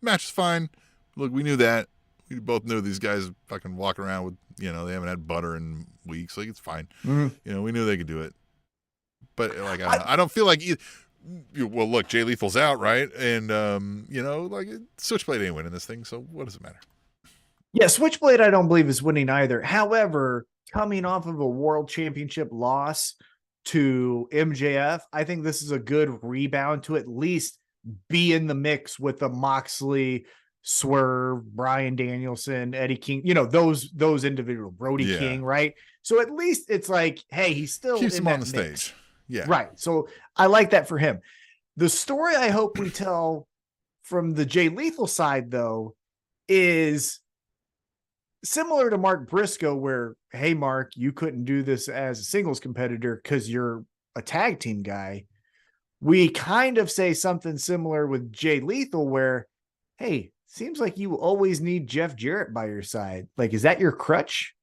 match is fine. Look, we knew that. We both knew these guys fucking walk around with, they haven't had butter in weeks. Like, it's fine. Mm-hmm. We knew they could do it. But, like, I don't feel like well, look, Jay Lethal's out, right? And, like, Switchblade ain't winning this thing, so what does it matter? Yeah, Switchblade I don't believe is winning either. However, coming off of a world championship loss to MJF, I think this is a good rebound to at least be in the mix with the Moxley, Swerve, Bryan Danielson, Eddie King, those individual, Brody King, right? So at least it's like, hey, he's still keeps him on the mix. stage. Yeah. Right. So I like that for him. The story I hope we tell from the Jay Lethal side, though, is similar to Mark Briscoe, where, hey, Mark, you couldn't do this as a singles competitor because you're a tag team guy. We kind of say something similar with Jay Lethal, where, hey, seems like you always need Jeff Jarrett by your side. Like, is that your crutch?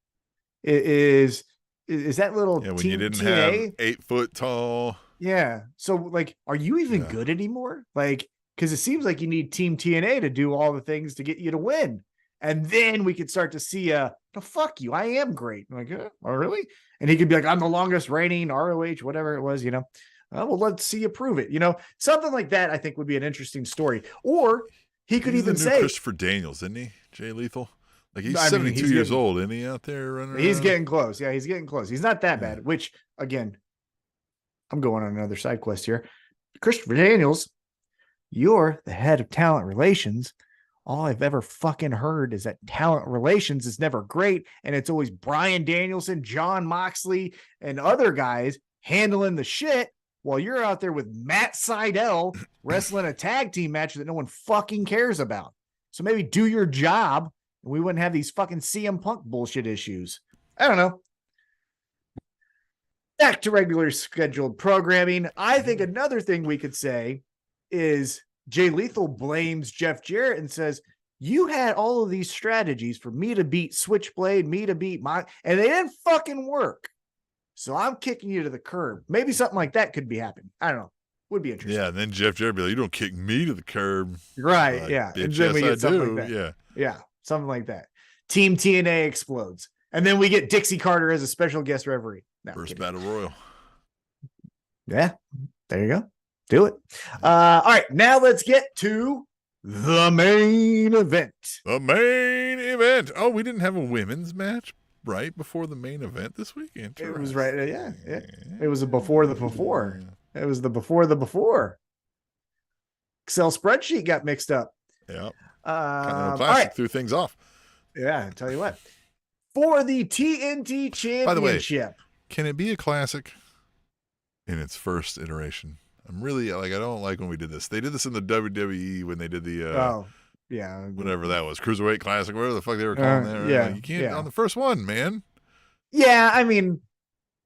Is that little when team you didn't TNA? have 8 foot tall? Yeah. So, like, are you even good anymore? Like, because it seems like you need Team TNA to do all the things to get you to win. And then we could start to see fuck you. I am great. I'm like, oh, really? And he could be like, I'm the longest reigning ROH, whatever it was, well, let's see you prove it. Something like that, I think would be an interesting story. Or he could even say Christopher Daniels, isn't he? Jay Lethal. Like he's 72 years old, isn't he out there running around? He's getting close. Yeah, he's getting close. He's not that bad, which again, I'm going on another side quest here. Christopher Daniels, you're the head of talent relations. All I've ever fucking heard is that talent relations is never great. And it's always Bryan Danielson, John Moxley, and other guys handling the shit while you're out there with Matt Sydal wrestling a tag team match that no one fucking cares about. So maybe do your job and we wouldn't have these fucking CM Punk bullshit issues. I don't know. Back to regular scheduled programming. I think another thing we could say is Jay Lethal blames Jeff Jarrett and says, you had all of these strategies for me to beat Switchblade, me to beat and they didn't fucking work. So I'm kicking you to the curb. Maybe something like that could be happening. I don't know. Would be interesting. Yeah, and then Jeff Jarrett be like, you don't kick me to the curb. Right, like, yeah. Bitch, and then we get something do. like that. Yeah, something like that. Team TNA explodes. And then we get Dixie Carter as a special guest referee. No, First battle royal. Yeah, there you go. Do it. All right, now let's get to the main event. The main event. Oh, we didn't have a women's match right before the main event this weekend. It was right. Yeah. It was a before the before. It was the before the before. Excel spreadsheet got mixed up. Yeah. Continental Classic threw things off. Yeah, I tell you what. For the TNT Championship. By the way, can it be a classic? in its first iteration. I'm really like, I don't like when we did this. They did this in the WWE when they did the yeah, whatever that was, Cruiserweight Classic, whatever the fuck they were calling that. Right? yeah, Like, you can't yeah. on the first one, man. Yeah, I mean,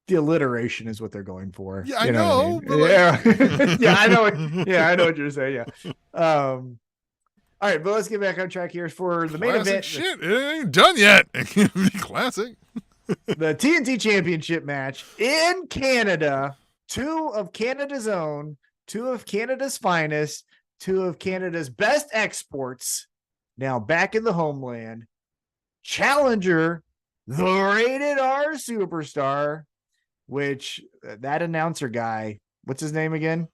the alliteration is what they're going for. Yeah, I You know. what I mean? Yeah, yeah, I know. Yeah, I know what you're saying. Yeah. All right, but let's get back on track here for the main Classic event. shit. It ain't done yet. It can't be classic. The TNT Championship match in Canada. 2 of Canada's own, 2 of Canada's finest, 2 of Canada's best exports. Now back in the homeland. Challenger, the rated R superstar, which that announcer guy, what's his name again?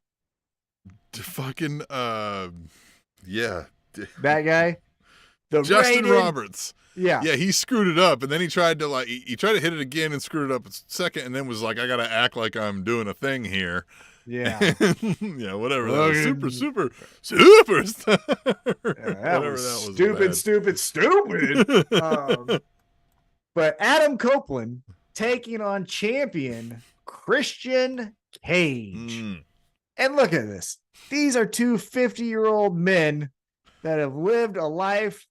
Fucking yeah. That guy? The Justin rated, Roberts. Yeah. Yeah, he screwed it up, and then he tried to he tried to hit it again and screwed it up a second, and then was like, I gotta act like I'm doing a thing here. Yeah. Yeah, whatever. That was super Yeah, that whatever was that stupid, was stupid. But Adam Copeland taking on champion Christian Cage. And look at this. These are 2 50-year-old men that have lived a life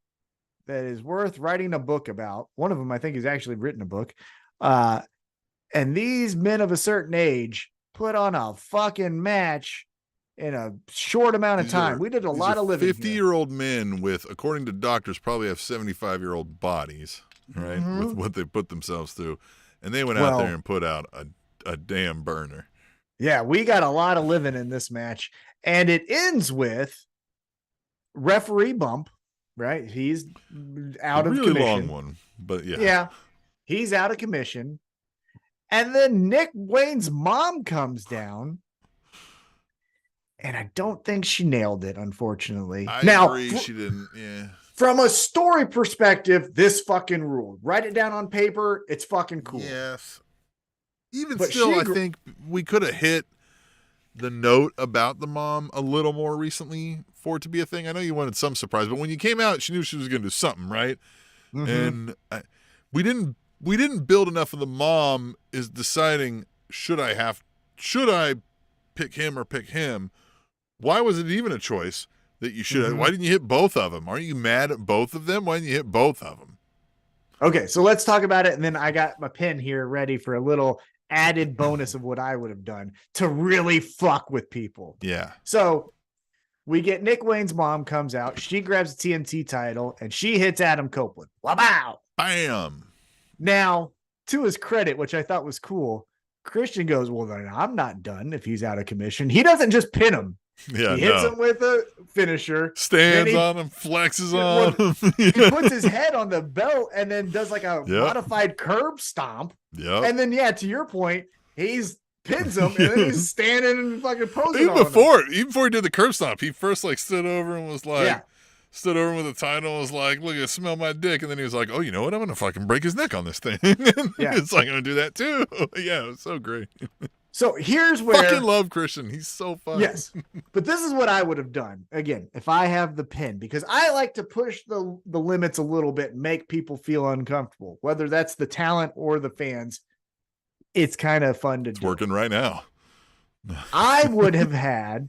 that is worth writing a book about. One of them, I think, has actually written a book. And these men of a certain age put on a fucking match in a short amount of time. We did a lot of living. 50-year-old men with, according to doctors, probably have 75-year-old bodies, right? With what they put themselves through. And they went out there and put out a damn burner. Yeah, we got a lot of living in this match. And it ends with referee bump, right? He's out of commission. Really long one, but yeah. Yeah, he's out of commission. And then Nick Wayne's mom comes down. And I don't think she nailed it, unfortunately. I agree, she didn't, yeah. From a story perspective, this fucking ruled. Write it down on paper. It's fucking cool. Yes. Even But still, I think we could have hit the note about the mom a little more recently for it to be a thing. I know you wanted some surprise, but when you came out, she knew she was going to do something, right? And we didn't build enough of the mom is deciding, should I pick him or pick him? Why was it even a choice that you should? Why didn't you hit both of them? Aren't you mad at both of them? Why didn't you hit both of them? Okay, so let's talk about it. And then I got my pen here ready for a little added bonus of what I would have done to really fuck with people. Yeah. So we get Nick Wayne's mom comes out. She grabs the TNT title and she hits Adam Copeland. Wow. Bam. Now, to his credit, which I thought was cool, Christian goes, well, then I'm not done if he's out of commission. He doesn't just pin him. Yeah, he hits him with a finisher. Stands on him, flexes on him. He puts his head on the belt and then does like a modified curb stomp. Yep. And then, to your point, he's pins him and then he's standing and fucking posing even before he did the curb stomp, he first stood over and was like, stood over with the title and was like, look, smell my dick. And then he was like, oh, you know what? I'm going to fucking break his neck on this thing. It's like, I'm going to do that too. Yeah, it was so great. So here's where fucking love Christian. He's so fun. Yes. But this is what I would have done. Again, if I have the pin, because I like to push the limits a little bit, make people feel uncomfortable, whether that's the talent or the fans. It's kind of fun to do. It's working right now. I would have had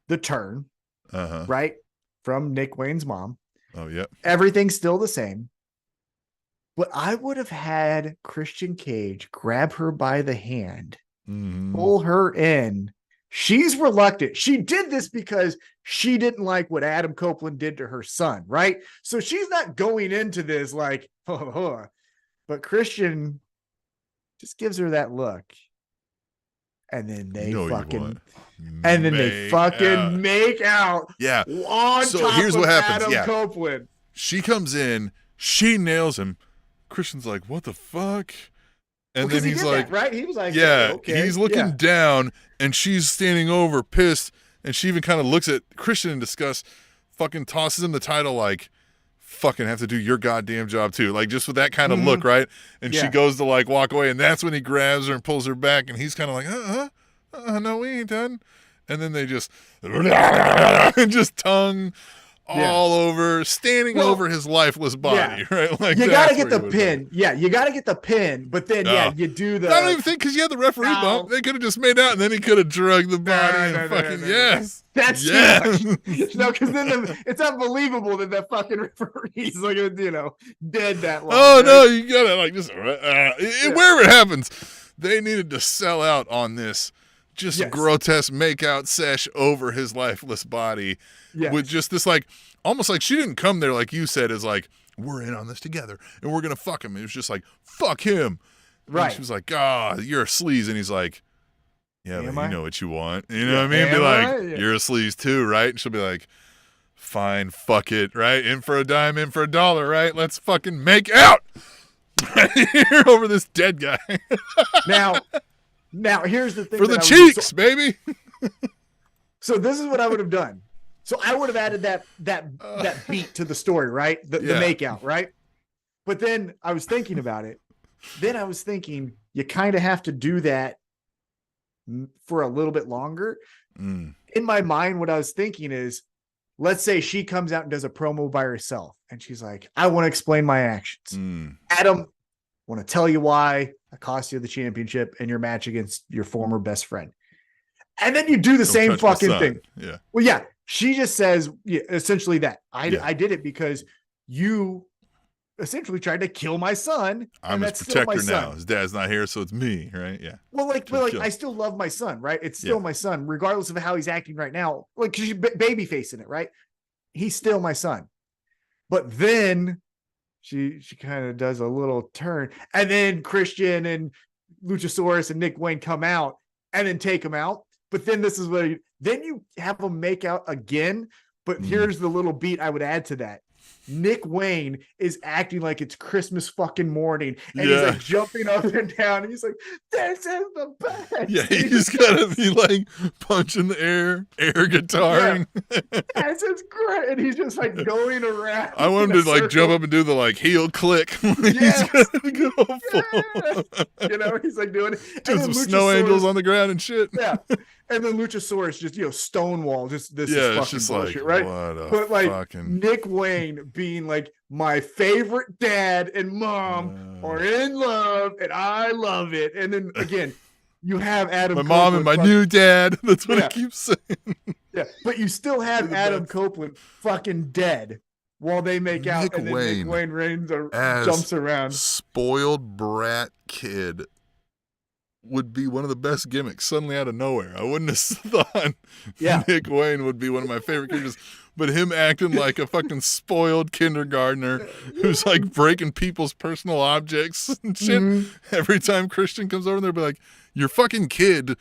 the turn, Uh-huh. right? From Nick Wayne's mom. Oh, yeah. Everything's still the same. But I would have had Christian Cage grab her by the hand, pull her in. She's reluctant. She did this because she didn't like what Adam Copeland did to her son, right? So she's not going into this like, but Christian just gives her that look. And then they make out. Yeah. On so top here's of what happens. Adam Copeland. She comes in, she nails him. Christian's like, what the fuck? And then he's like, right? He was like, okay. He's looking down and she's standing over pissed. And she even kind of looks at Christian in disgust, fucking tosses him the title like, fucking have to do your goddamn job too. Like just with that kind of look, right? And she goes to like walk away and that's when he grabs her and pulls her back and he's kind of like, no, we ain't done. And then they just, and just tongue all over, standing over his lifeless body, right? Like you got to that's get where the you pin. Yeah, you got to get the pin. But then, you do the. I don't even think because you had the referee bump, they could have just made out, and then he could have drugged the body yes. That's too much. No, because then it's unbelievable that that fucking referee's like, dead that long. Oh, right? no, you got to like just, wherever it happens, they needed to sell out on this just grotesque makeout sesh over his lifeless body with just this like, almost like she didn't come there like you said as like, we're in on this together and we're going to fuck him. It was just like, fuck him. Right. And she was like, you're a sleaze. And he's like, yeah, but you know what you want. You know what I mean? Be Am like, I? Yeah. you're a sleaze too, right? And she'll be like, fine, fuck it, right? In for a dime, in for a dollar, right? Let's fucking make out right here over this dead guy. Now here's the thing. For the cheeks, baby. So this is what I would have done. So I would have added that beat to the story, right? The makeout, right? But then I was thinking about it. Then I was thinking you kind of have to do that for a little bit longer. In my mind, what I was thinking is, let's say she comes out and does a promo by herself, and she's like, I want to explain my actions. Adam, I want to tell you why I cost you the championship and your match against your former best friend. And then you do the same fucking thing. Yeah. Well, yeah. She just says essentially that I did it because you essentially tried to kill my son. I'm his protector now. His dad's not here, so it's me, right? Yeah. Well, I still love my son, right? It's still my son, regardless of how he's acting right now. Like she's baby facing it, right? He's still my son. But then she kind of does a little turn, and then Christian and Luchasaurus and Nick Wayne come out and then take him out. But then this is what then you have them make out again. But here's the little beat I would add to that. Nick Wayne is acting like it's Christmas fucking morning, and he's like jumping up and down, and he's like, "This is the best." Yeah, he's gotta be like punching the air guitaring. That's just great, and he's just like going around. I want him to like jump up and do the like heel click. He's gonna go full. He's like doing some snow angels on the ground and shit. Yeah. And then Luchasaurus just, Stonewall, this is fucking just bullshit, like, right? But like fucking... Nick Wayne being like, my favorite dad and mom are in love and I love it. And then again, you have Adam my mom and my new dad. That's what I keep saying. Yeah, but you still have Adam Copeland fucking dead while they make out, and then Nick Wayne jumps around. Spoiled brat kid would be one of the best gimmicks suddenly out of nowhere. I wouldn't have thought Nick Wayne would be one of my favorite characters, but him acting like a fucking spoiled kindergartner who's like breaking people's personal objects and shit. Every time Christian comes over there, be like, your fucking kid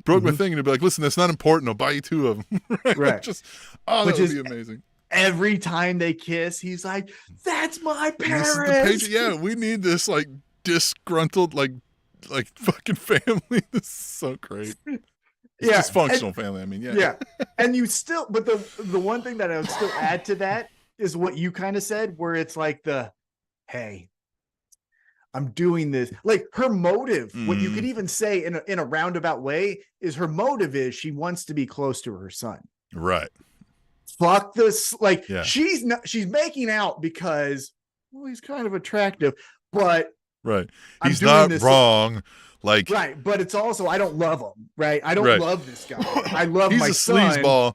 broke my thing, and he'd be like, listen, that's not important. I'll buy you 2 of them. right. Just, that would be amazing. Every time they kiss, he's like, that's my parents. We need this like disgruntled, like fucking family. This is so great. It's dysfunctional family. I mean, yeah. And you still, but the one thing that I would still add to that is what you kind of said, where it's like hey, I'm doing this. Like her motive, what you could even say in a roundabout way, is her motive is she wants to be close to her son. Right. Fuck this. Like she's making out because he's kind of attractive, but right. He's not wrong. Like right, but it's also I don't love him. Right. I don't love this guy. I love my son. He's a sleazeball,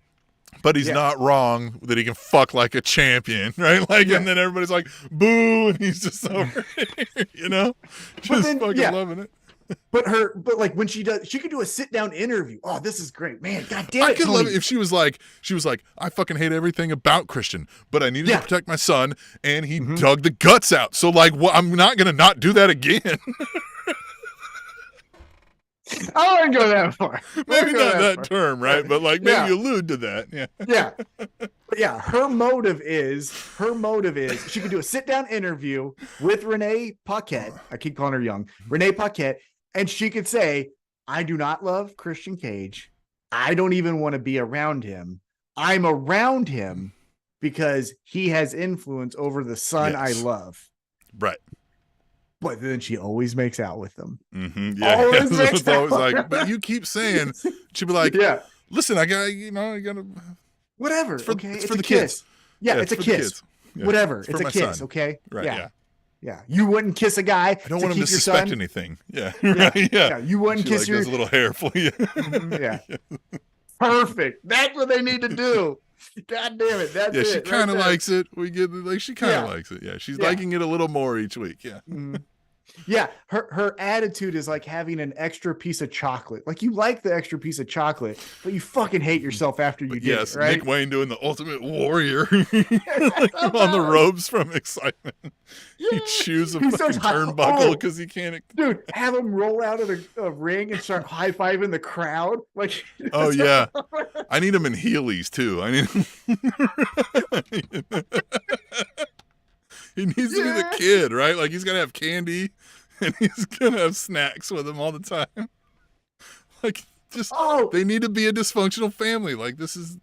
but he's not wrong that he can fuck like a champion, right? Like, and then everybody's like, boo, and he's just over here, just fucking loving it. But like when she could do a sit down interview. Oh, this is great, man. God damn it. I could love it if she was like, I fucking hate everything about Christian, but I needed to protect my son, and he dug the guts out. So like, I'm not gonna not do that again. I wouldn't go that far. Maybe not that term, right? But like maybe allude to that. Yeah. Yeah. But yeah, her motive is she could do a sit down interview with Renee Paquette. I keep calling her young. Renee Paquette. And she could say, I do not love Christian Cage. I don't even want to be around him. I'm around him because he has influence over the son I love. Right. But then she always makes out with them. Yeah. It's always like, but you keep saying, she'd be like, listen, I got, I got to. Whatever. It's for the kids. Yeah, it's a for the kiss. kids. Yeah, Whatever. for It's a my kiss, son. okay? Right, yeah. Yeah. You wouldn't kiss a guy I don't want him keep to your suspect son. anything. Yeah. Yeah. Right. Yeah. You wouldn't She kiss like your does a little hair for you. Yeah. Perfect. That's what they need to do. God damn it. That's Yeah, it. she kind of right there. likes it. We get like she kind of Yeah. likes it. Yeah, she's Yeah. liking it a little more each week. Yeah. Mhm. Yeah, her attitude is like having an extra piece of chocolate. Like you like the extra piece of chocolate, but you fucking hate yourself after you But did yes, it, right? Nick Wayne doing the ultimate warrior like, on the ropes from excitement. He chews a He fucking starts high- turnbuckle Oh. because he can't. Dude, have him roll out of the ring and start high-fiving the crowd. Like Oh yeah, I need him in Heelys too. I need. He needs to be the kid, right? Like he's gonna have candy, and he's gonna have snacks with him all the time. Like just they need to be a dysfunctional family. Like this is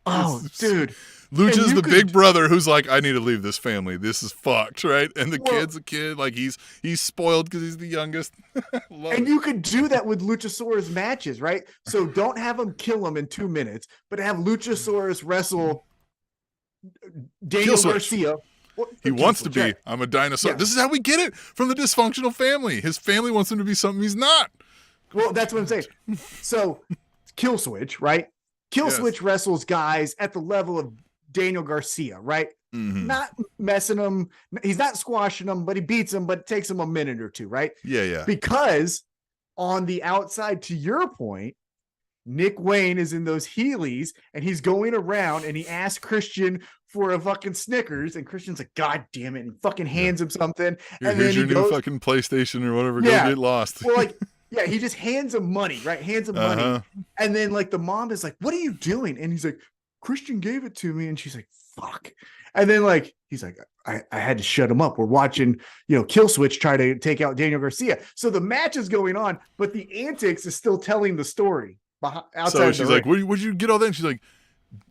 dude. Lucha's And you the big brother who's like, I need to leave this family. This is fucked, right? And the kid's a kid. Like he's spoiled because he's the youngest. And you could do that with Luchasaurus matches, right? So don't have him kill him in 2 minutes, but have Luchasaurus wrestle Daniel Garcia. He wants to be. I'm a dinosaur. Yeah. This is how we get it from the dysfunctional family. His family wants him to be something he's not. Well, that's what I'm saying. So, Kill Switch, right? Kill Switch wrestles guys at the level of Daniel Garcia, right? Mm-hmm. Not messing him. He's not squashing him, but he beats him, but it takes him a minute or two, right? Yeah. Because on the outside, to your point, Nick Wayne is in those Heelys and he's going around and he asks Christian for a fucking Snickers and Christian's like, God damn it, and fucking hands him something. And Here's then your new fucking PlayStation or whatever. Go get lost. Well, like, yeah, he just hands him money, right? Hands him money. And then like the mom is like, what are you doing? And he's like, Christian gave it to me. And she's like, fuck. And then like, he's like, I had to shut him up. We're watching, Kill Switch try to take out Daniel Garcia. So the match is going on, but the antics is still telling the story. So she's like, where'd you get all that? And she's like,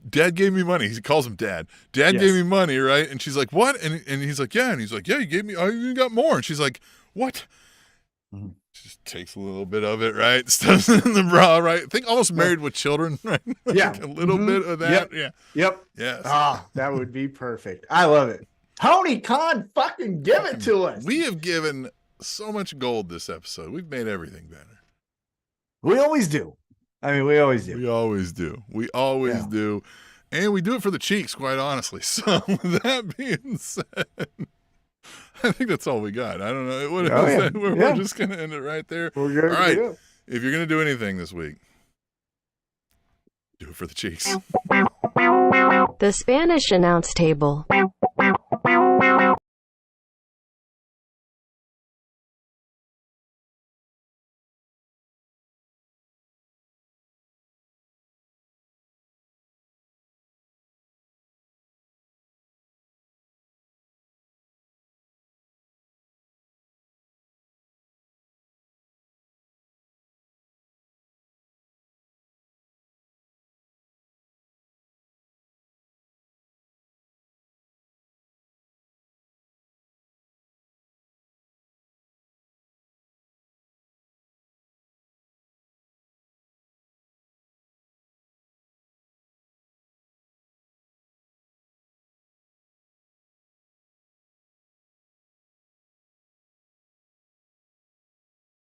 Dad gave me money. He calls him Dad. Dad gave me money, right? And she's like, what? And he's like, yeah. And he's like, yeah, you gave me, oh, you got more. And she's like, what? She just takes a little bit of it, right? Stuffs it in the bra, right? I think almost Married with Children, right? Yeah. Like a little bit of that. Yep. Yes. Ah, that would be perfect. I love it. Tony Khan, fucking give it to us. We have given so much gold this episode. We've made everything better. We always do. I mean, we always do. We always do. We always do. And we do it for the cheeks, quite honestly. So with that being said, I think that's all we got. I don't know. What is that? We're just going to end it right there. All right. If you're going to do anything this week, do it for the cheeks. The Spanish announce table.